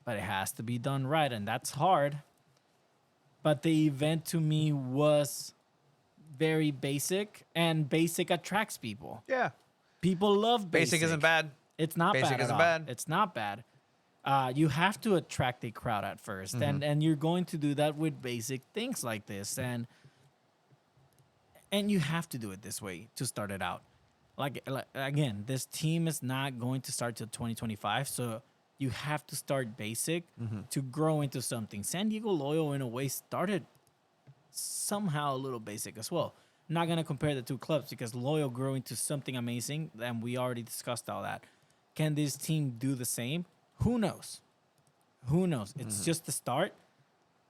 but it has to be done right, and that's hard. But the event to me was very basic, and basic attracts people. Yeah. People love basic. Basic isn't bad. It's not Basic bad. isn't at all. bad. It's not bad. You have to attract a crowd at 1st, and you're going to do that with basic things like this, and you have to do it this way to start it out. Like again, this team is not going to start till 2025, so you have to start basic to grow into something. San Diego Loyal, in a way, started somehow a little basic as well. I'm not going to compare the two clubs because Loyal grew into something amazing, and we already discussed all that. Can this team do the same? Who knows? Who knows? It's just the start.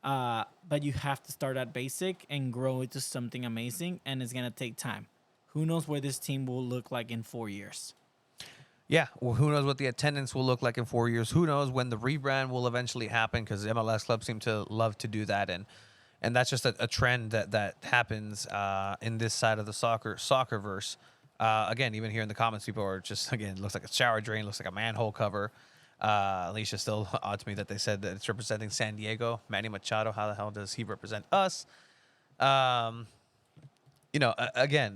But you have to start at basic and grow into something amazing, and it's going to take time. Who knows where this team will look like in 4 years? Yeah, well, who knows what the attendance will look like in 4 years? Who knows when the rebrand will eventually happen? Because MLS clubs seem to love to do that, and that's just a trend that happens in this side of the soccerverse. Again, even here in the comments, people are just, again, looks like a shower drain, looks like a manhole cover. Alicia still odd to me that they said that it's representing San Diego. Manny Machado, how the hell does he represent us? Again,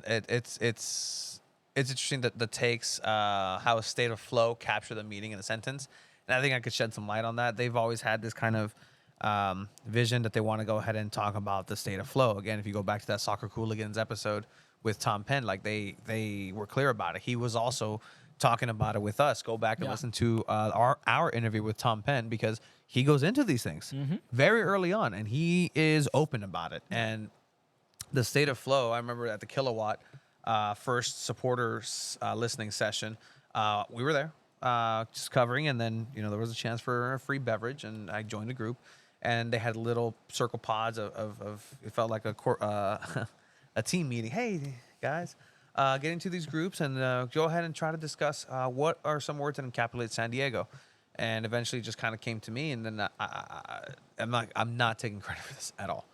it's interesting that the takes, how a state of flow capture the meaning in a sentence. And I think I could shed some light on that. They've always had this kind of vision that they want to go ahead and talk about the state of flow. Again, if you go back to that Soccer Cooligans episode with Tom Penn, like they were clear about it. He was also talking about it with us. Go back and listen to our interview with Tom Penn, because he goes into these things very early on, and he is open about it. And the state of flow, I remember at the Kilowatt first supporters listening session, we were there just covering, and then there was a chance for a free beverage, and I joined the group, and they had little circle pods of it felt like a team meeting. Hey guys, get into these groups and go ahead and try to discuss what are some words that encapsulate San Diego. And eventually it just kind of came to me, and then I'm not taking credit for this at all.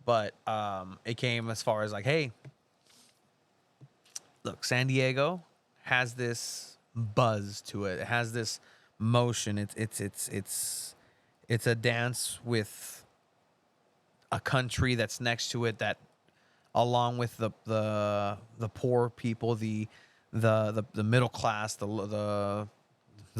But it came as far as like, hey, look, San Diego has this buzz to it. It has this motion. It's a dance with a country that's next to it, that along with the poor people, the middle class, the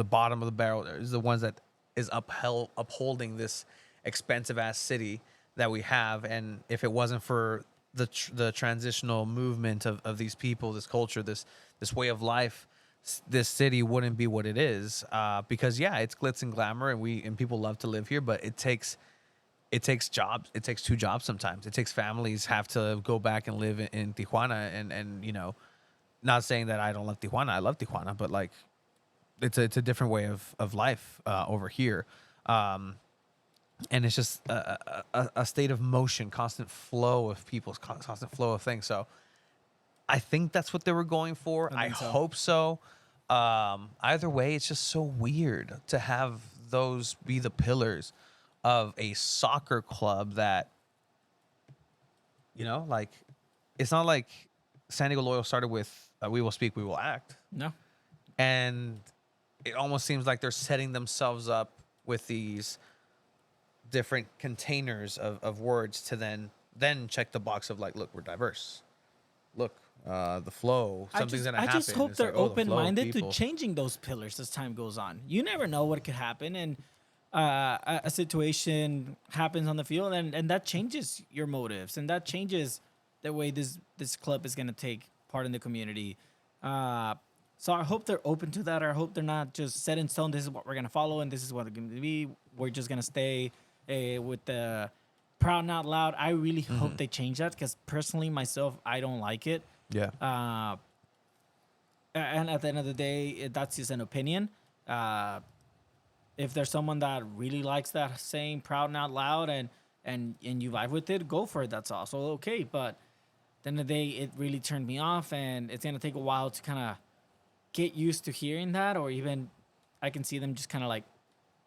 bottom of the barrel is the ones that is upholding this expensive ass city that we have. And if it wasn't for the transitional movement of these people, this culture, this way of life, this city wouldn't be what it is. Because it's glitz and glamour, and people love to live here, but it takes jobs. It takes two jobs sometimes. It takes families have to go back and live in Tijuana, and not saying that I don't love Tijuana. I love Tijuana, but like it's a different way of life over here. And it's just a state of motion, constant flow of people, constant flow of things. So I think that's what they were going for. I hope so. Either way, it's just so weird to have those be the pillars of a soccer club that, like, it's not like San Diego Loyal started with we will speak, we will act. No. And it almost seems like they're setting themselves up with these different containers of words to then check the box of like, look, we're diverse. Look, the flow, something's gonna happen. I just hope It's they're like, oh, the flow of open-minded to people. changing those pillars as time goes on. You never know what could happen, and a situation happens on the field, and that changes your motives, and that changes the way this club is gonna take part in the community. So I hope they're open to that. I hope they're not just set in stone. This is what we're gonna follow, and this is what it's gonna be. We're just gonna stay with the proud not loud. I really hope they change that, because personally, myself, I don't like it. Yeah. And at the end of the day, that's just an opinion. If there's someone that really likes that saying "proud not loud" and you vibe with it, go for it. That's also okay. But at the end of the day, it really turned me off, and it's gonna take a while to kind of get used to hearing that, or even I can see them just kind of like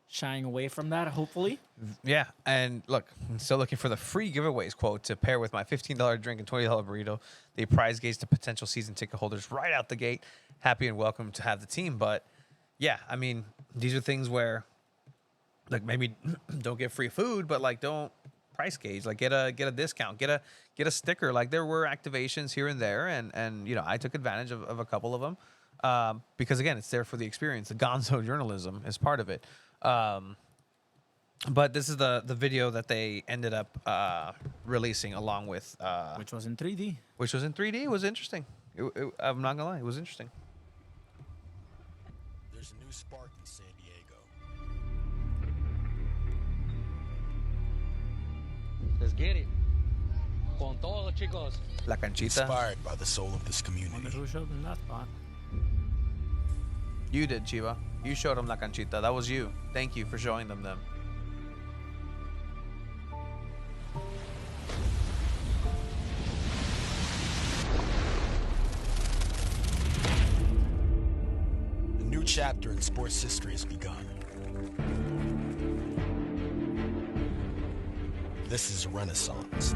shying away from that, hopefully. Yeah, and look, I'm still looking for the free giveaways quote to pair with my $15 drink and $20 burrito. The prize gates to potential season ticket holders right out the gate. Happy and welcome to have the team. But yeah, I mean, these are things where, like, maybe don't get free food, but like don't price gauge, like get a discount, get a sticker. Like there were activations here and there, and you know, I took advantage of a couple of them because again, it's there for the experience. The Gonzo journalism is part of it. But this is the video that they ended up releasing along with Which was in 3D. which was in 3D. It was interesting. I'm not gonna lie, it was interesting. There's a new spark in San Diego. Let's get it. Con todo, chicos. La canchita. Inspired by the soul of this Wonder community. who showed them that spot. You did, Chiva. You showed them La Canchita. That was you. Thank you for showing them. A new chapter in sports history has begun. This is a renaissance.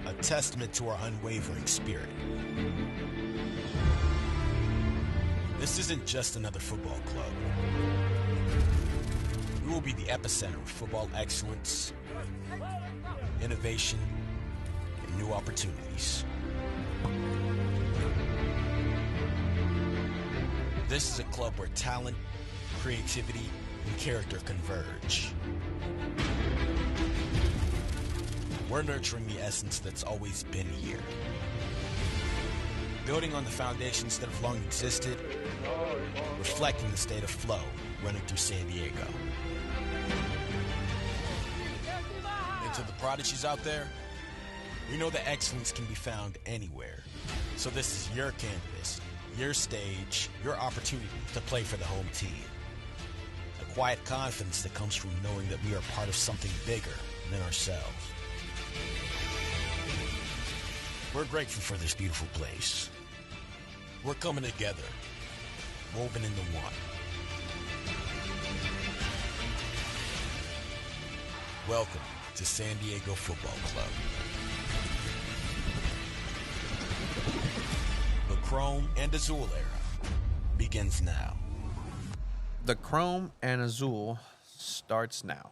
A testament to our unwavering spirit. This isn't just another football club. We will be the epicenter of football excellence, innovation, and new opportunities. This is a club where talent, creativity, and character converge. We're nurturing the essence that's always been here. Building on the foundations that have long existed, reflecting the state of flow running through San Diego. And to the prodigies out there, we know that excellence can be found anywhere. So this is your canvas, your stage, your opportunity to play for the home team. A quiet confidence that comes from knowing that we are part of something bigger than ourselves. We're grateful for this beautiful place. We're coming together, woven into one. Welcome to San Diego Football Club. The Chrome and Azul era begins now. The Chrome and Azul starts now.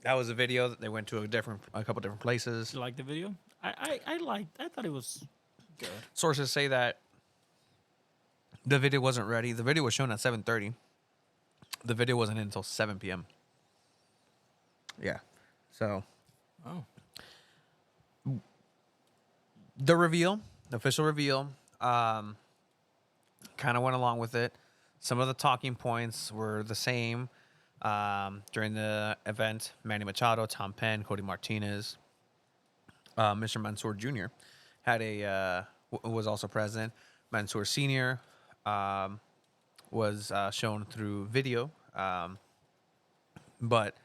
That was a video that they went to a couple different places. You like the video? I thought it was good. Sources say that the video wasn't ready. The video was shown at 7:30. The video wasn't in until 7 p.m. Yeah. So Oh. the reveal, the official reveal, kind of went along with it. Some of the talking points were the same during the event. Manny Machado, Tom Penn, Cody Martinez, Mr. Mansour Jr. Was also present. Mansour Sr. Was shown through video, but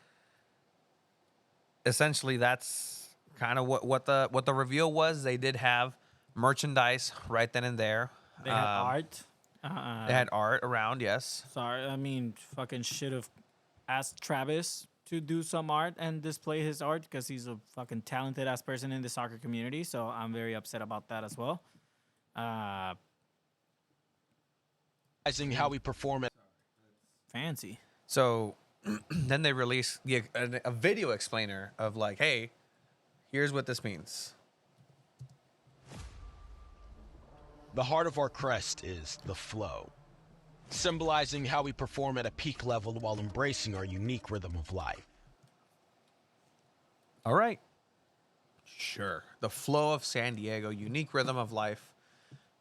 essentially that's kind of what the reveal was. They did have merchandise right then and there. They had art. They had art around, yes. Sorry, I mean, fucking should have asked Travis should do some art and display his art because he's a fucking talented ass person in the soccer community. So I'm very upset about that as well. How we perform at Fancy. So then they release a video explainer of like, hey, here's what this means. the heart of our crest is the flow, symbolizing how we perform at a peak level while embracing our unique rhythm of life. All right. Sure. The flow of San Diego, unique rhythm of life,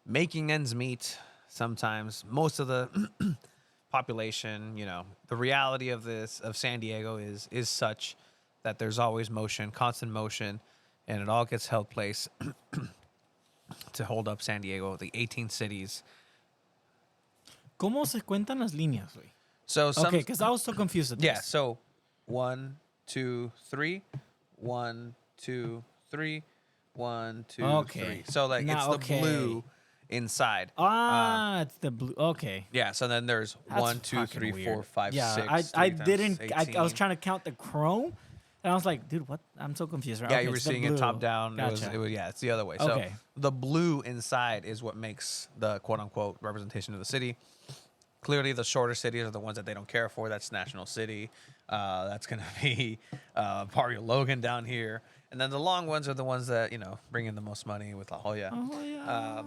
making ends meet sometimes. Most of the population, you know, the reality of San Diego is such that there's always motion, constant motion, and it all gets held place to hold up San Diego, the 18 cities. ¿Cómo se cuentan las líneas, güey? So Okay, because I was so confused at this. Yeah, so 1, 2, 3, 1, 2, 3, 1, 2, Okay. 3. So like Now, it's the blue inside. It's the blue. Okay. Yeah, so then there's That's 1, 2, fucking 3, weird. 4, 5, yeah, 6. I 3 times didn't. I was 18. trying to count the chrome, and I was like, dude, what? I'm so confused. Right? Yeah, Okay, you were it's the seeing it blue. top down. Gotcha. It was yeah, it's the other way. So Okay. the blue inside is what makes the quote unquote representation of the city. Clearly, the shorter cities are the ones that they don't care for. That's National City. That's going to be Barrio Logan down here. And then the long ones are the ones that, you know, bring in the most money with La Jolla.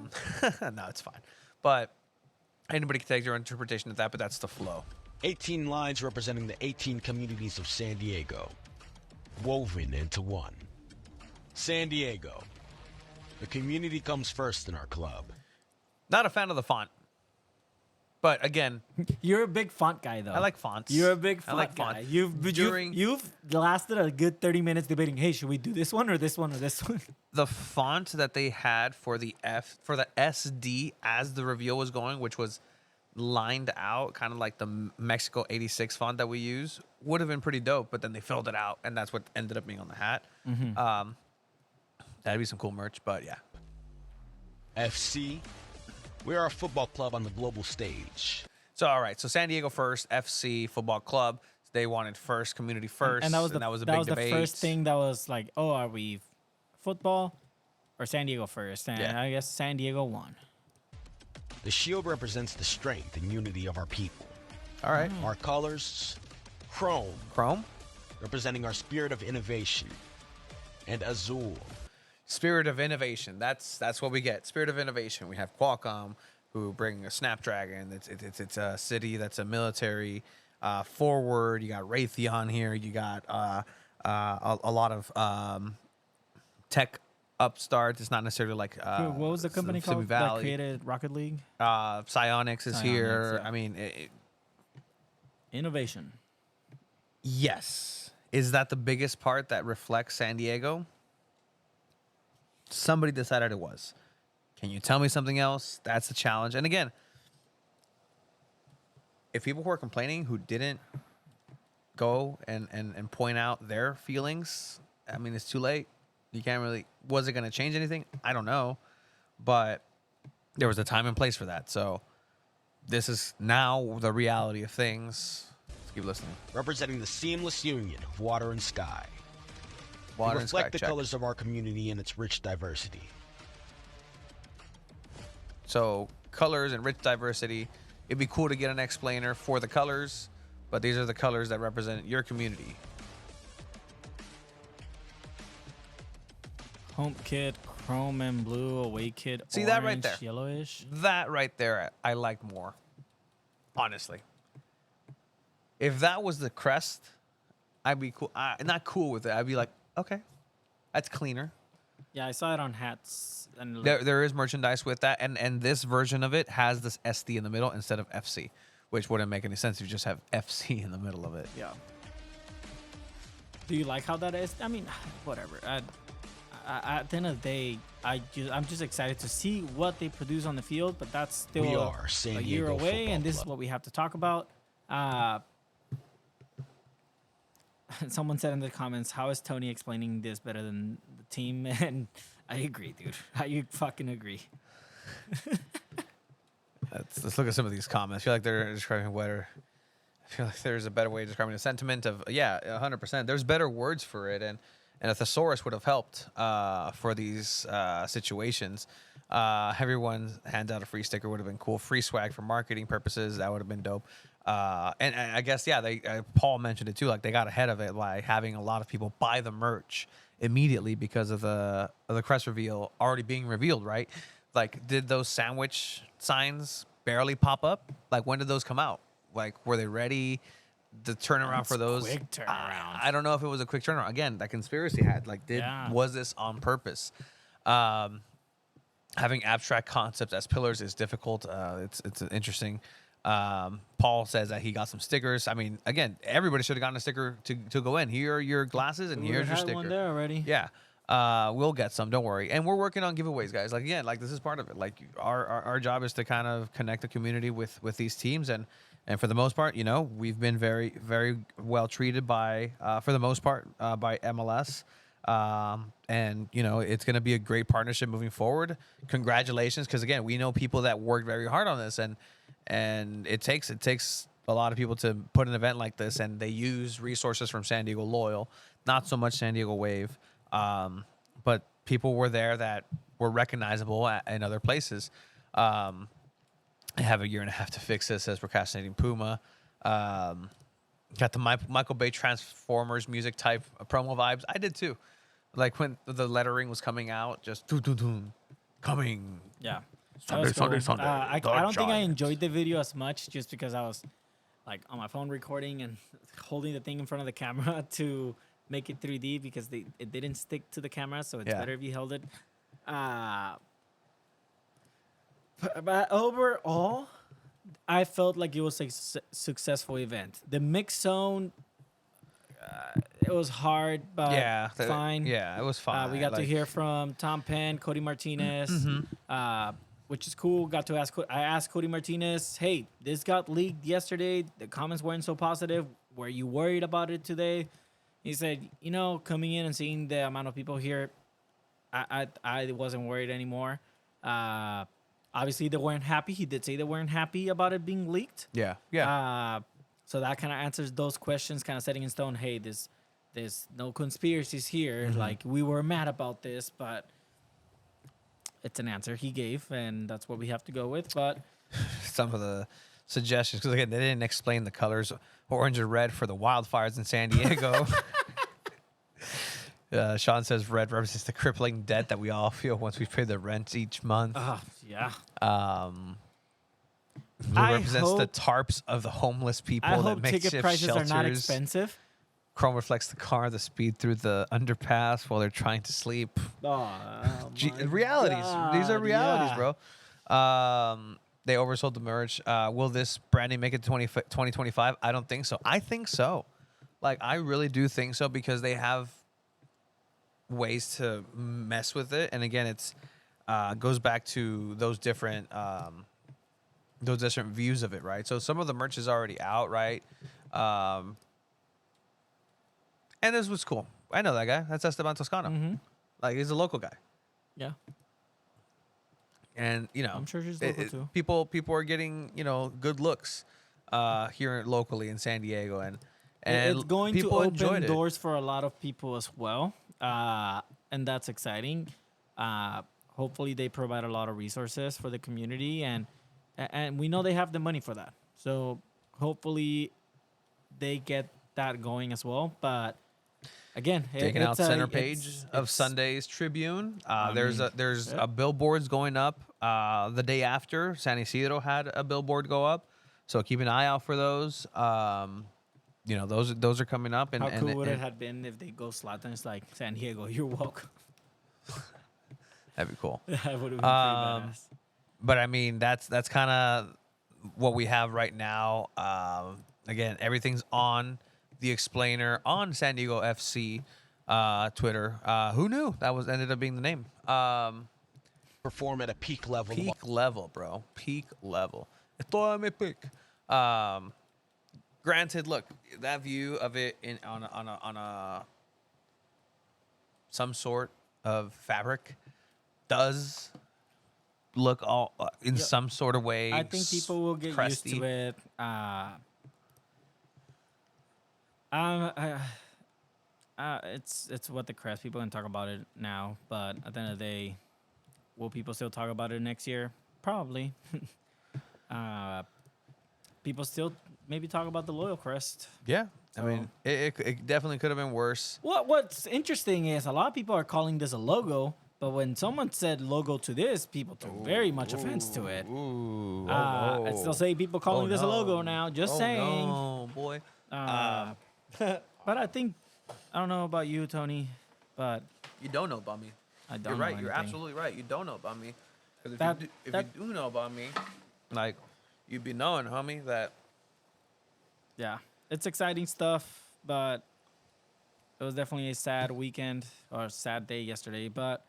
No, it's fine. But anybody can take your interpretation of that, but that's the flow. 18 lines representing the 18 communities of San Diego, woven into one. San Diego. The community comes first in our club. Not a fan of the font. But again, You're a big font guy, though. I like fonts. You're a big I font like guy. font. You've lasted a good 30 minutes debating. Hey, should we do this one or this one or this one? The font that they had for the SD as the reveal was going, which was lined out, kind of like the Mexico 86 font that we use, would have been pretty dope. But then they filled it out, and that's what ended up being on the hat. That'd be some cool merch. But yeah, FC. We are a football club on the global stage. so all right. So San Diego first, FC Football Club. They wanted first, community first, and that was a big debate. the first thing that was like, oh, are we football or San Diego first? And Yeah. I guess San Diego won. The shield represents the strength and unity of our people. All right, Our colors, chrome, Chrome. representing our spirit of innovation, and azul, Spirit of innovation. That's what we get. Spirit of innovation. We have Qualcomm, who bring a Snapdragon. It's a city that's a military forward. You got Raytheon here. You got a lot of tech upstarts. It's not necessarily like Dude, what was the company Simi called that Valley. created Rocket League? Psionics is here. Psionics, yeah. I mean, Innovation. yes. Is that the biggest part that reflects San Diego? Somebody decided it was. Can you tell me something else? That's the challenge. And again, if people were complaining who didn't go and point out their feelings, I mean, it's too late. You can't really. Was it going to change anything? I don't know. But there was a time and place for that. So this is now the reality of things. Let's keep listening. representing the seamless union of water and sky. Water They and sky, reflect the check. colors of our community and its rich diversity. So colors and rich diversity. It'd be cool to get an explainer for the colors, but these are the colors that represent your community. Home kit, chrome and blue. Away kit, See orange, that right there? yellowish. That right there, I like more. Honestly, if that was the crest, I'd be cool. Not cool with it. I'd be like, okay, that's cleaner. Yeah, I saw it on hats. And There is merchandise with that, and this version of it has this SD in the middle instead of FC, which wouldn't make any sense if you just have FC in the middle of it. yeah. Do you like how that is? I mean, whatever. At the end of the day, I'm just excited to see what they produce on the field, but that's still We are San a year Diego away, Football and this is Club. what we have to talk about. Someone said in the comments, "How is Tony explaining this better than the team?" And I agree, dude. I fucking agree. Let's look at some of these comments. I feel like they're describing better I feel like there's a better way of describing the sentiment of 100%. There's better words for it, and a thesaurus would have helped for these situations. Everyone hands out a free sticker would have been cool. Free swag for marketing purposes, that would have been dope. And I guess they Paul mentioned it too. Like they got ahead of it by having a lot of people buy the merch immediately because of the crest reveal already being revealed, right? Like, did those sandwich signs barely pop up? Like, when did those come out? Like, were they ready? The turnaround for those, quick turnaround. I don't know if it was a quick turnaround. Again, that conspiracy had like, was this on purpose? Having abstract concepts as pillars is difficult. It's interesting. Paul says that he got some stickers. I mean, again, everybody should have gotten a sticker to go in. Here are your glasses, and here's your sticker. One there already. Yeah. We'll get some. Don't worry. And we're working on giveaways, guys. Like, again, like this is part of it. Like our job is to kind of connect the community with these teams, and for the most part, we've been very, very well treated by, for the most part, by MLS. And it's going to be a great partnership moving forward. Congratulations. Cause again, we know people that worked very hard on this, and it takes a lot of people to put an event like this, and they use resources from San Diego Loyal, not so much San Diego Wave. But people were there that were recognizable in other places. I have a year and a half to fix this, says Procrastinating Puma. Got the Michael Bay Transformers music type promo vibes. I did too. Like when the lettering was coming out, just coming. Yeah. Sunday. I don't think I enjoyed the video as much just because I was like on my phone recording and holding the thing in front of the camera to make it 3D because it didn't stick to the camera, so it's better if you held it. But overall, I felt like it was a successful event. The mix zone, it was hard, but fine. Yeah, it was fine. We got to hear from Tom Penn, Cody Martinez, which is cool. I asked Cody Martinez, hey, this got leaked yesterday. The comments weren't so positive. Were you worried about it today? He said, coming in and seeing the amount of people here, I wasn't worried anymore. Obviously, they weren't happy. He did say they weren't happy about it being leaked. Yeah. So that kind of answers those questions, kind of setting in stone, hey, there's no conspiracies here. Like, we were mad about this, but it's an answer he gave, and that's what we have to go with. But some of the suggestions, because again, they didn't explain the colors orange and red for the wildfires in San Diego. Sean says red represents the crippling debt that we all feel once we pay the rent each month. Yeah. Blue represents the tarps of the homeless people I that hope makeshift ticket prices shelters. are not expensive. Chrome reflects the car, the speed through the underpass while they're trying to sleep. Realities. These are realities, bro. They oversold the merch. Will this branding make it to 2025? I don't think so. I think so. Like, I really do think so because they have ways to mess with it. And again, it's goes back to those different views of it, right? So some of the merch is already out, right? And this was cool. I know that guy. That's Esteban Toscano. Like, he's a local guy. Yeah. And, I'm sure she's local too. People are getting, good looks here locally in San Diego. And it's going to people open doors for a lot of people as well. And that's exciting. Hopefully they provide a lot of resources for the community, and we know they have the money for that. So hopefully they get that going as well. But again, taking out center page of Sunday's Tribune. There's a billboards going up the day after. San Isidro had a billboard go up, so keep an eye out for those. Those are coming up. And how cool would it have been if they go Zlatan? It's like, San Diego, you're welcome. That'd be cool. That would have been pretty badass. But I mean, that's kind of what we have right now. Again, everything's on the Explainer on San Diego FC Twitter. Who knew that ended up being the name? Perform at a peak level. Peak level, bro. Peak level. Estoy a mi peak. Granted, look, that view of it on a some sort of fabric does look all in some sort of way. I think people will get crusty. used to it. It's what the crest. People can talk about it now, but at the end of the day, will people still talk about it next year? Probably. People still maybe talk about the Loyal Crest. Yeah. I mean, it definitely could have been worse. What's interesting is a lot of people are calling this a logo, but when someone said logo to this, people took very much offense to it. Ooh. I still say people calling this a logo now. Just saying. Oh, boy. But I think, I don't know about you, Tony, but You don't know about me. I don't You're right. know You're anything. absolutely right. You don't know about me. Because That- if that- you do know about me, like, you'd be knowing, homie, that Yeah, it's exciting stuff, but it was definitely a sad weekend or a sad day yesterday. But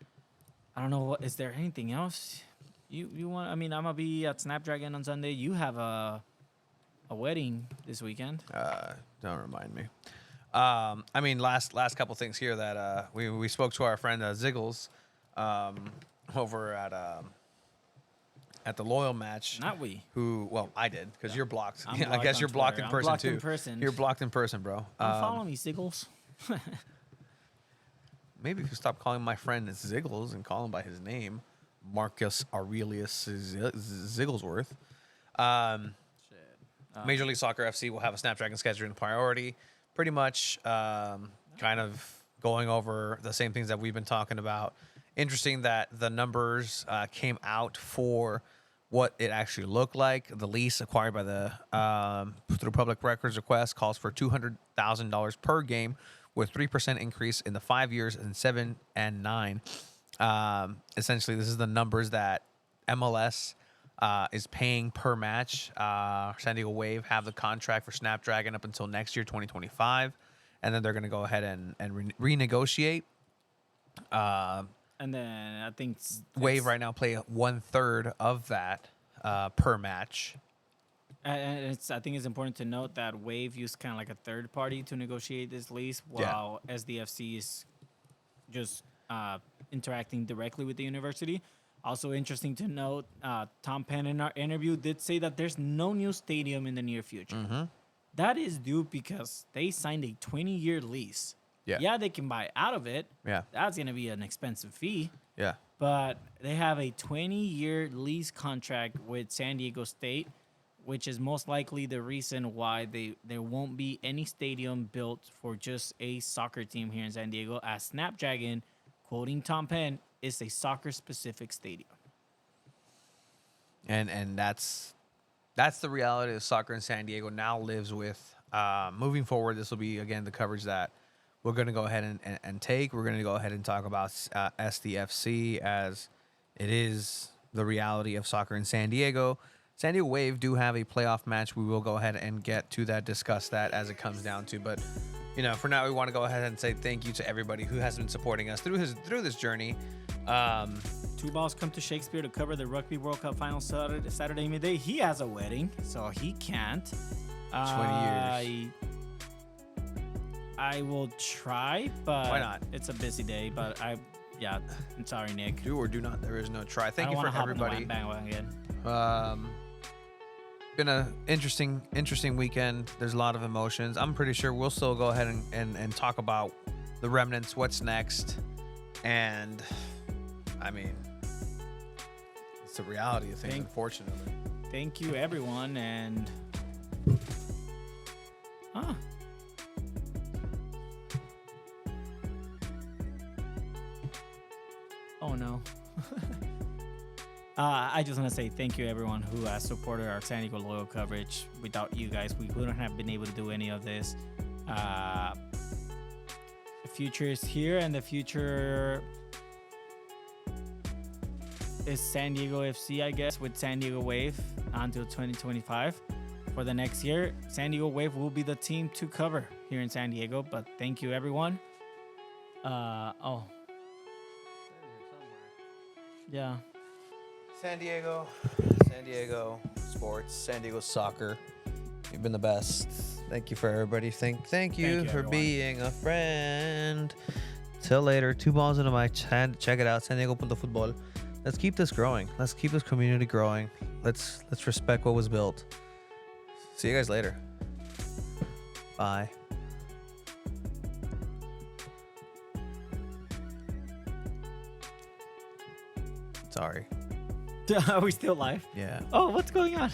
I don't know, what is there anything else you want? I mean, I'm gonna be at Snapdragon on Sunday. You have a wedding this weekend. don't remind me. I mean, last couple things here that we spoke to our friend Ziggles over at the Loyal match. Not we. Who? Well, I did because you're blocked. I'm I blocked guess on you're blocked Twitter. in I'm person blocked too. in person. You're blocked in person, bro. Don't follow me, Siggles. Maybe if you stop calling my friend Ziggles and call him by his name, Marcus Aurelius Zigglesworth. Major League Soccer FC will have a Snapdragon schedule in priority. Pretty much kind of going over the same things that we've been talking about. Interesting that the numbers came out for what it actually looked like. The lease acquired by the through public records request calls for $200,000 per game, with 3% increase in the 5 years and 7 and 9. Essentially, this is the numbers that MLS is paying per match. San Diego Wave have the contract for Snapdragon up until next year, 2025, and then they're going to go ahead and renegotiate. And then I think Wave right now play 1/3 of that per match. And I think it's important to note that Wave used kind of like a third party to negotiate this lease, while SDFC is just interacting directly with the university. Also interesting to note, Tom Penn in our interview did say that there's no new stadium in the near future. That is due because they signed a 20-year lease. Yeah, they can buy out of it. Yeah. That's going to be an expensive fee. Yeah. But they have a 20-year lease contract with San Diego State, which is most likely the reason why there won't be any stadium built for just a soccer team here in San Diego, as Snapdragon, quoting Tom Penn, is a soccer-specific stadium. And that's the reality of soccer in San Diego now lives with. Moving forward, this will be, again, the coverage that we're going to go ahead and take. We're going to go ahead and talk about SDFC, as it is the reality of soccer in San Diego. San Diego Wave do have a playoff match. We will go ahead and get to that, discuss that as it comes down to. But, for now, we want to go ahead and say thank you to everybody who has been supporting us through this journey. Two Balls come to Shakespeare to cover the Rugby World Cup final Saturday midday. He has a wedding, so he can't. 20 years. I will try, but Why not? It's a busy day. But I'm sorry, Nick. Do or do not. There is no try. I Thank don't you for wanna hop on the everybody. bandwagon. Been a interesting weekend. There's a lot of emotions. I'm pretty sure we'll still go ahead and talk about the remnants, what's next, and I mean, it's the reality of things, unfortunately. Thank you, everyone, and oh no. I just want to say thank you, everyone who has supported our San Diego Loyal coverage. Without you guys, we wouldn't have been able to do any of this. The future is here, and the future is San Diego FC, I guess, with San Diego Wave until 2025. For the next year, San Diego Wave will be the team to cover here in San Diego. But thank you, everyone. Yeah. San Diego sports, San Diego soccer. You've been the best. Thank you for everybody. Thank you for everyone. being a friend. Till later. 2 balls into my chat. Check it out. San Diego Football. Let's keep this growing. Let's keep this community growing. Let's respect what was built. See you guys later. Bye. Sorry. Are we still live? Yeah. Oh, what's going on?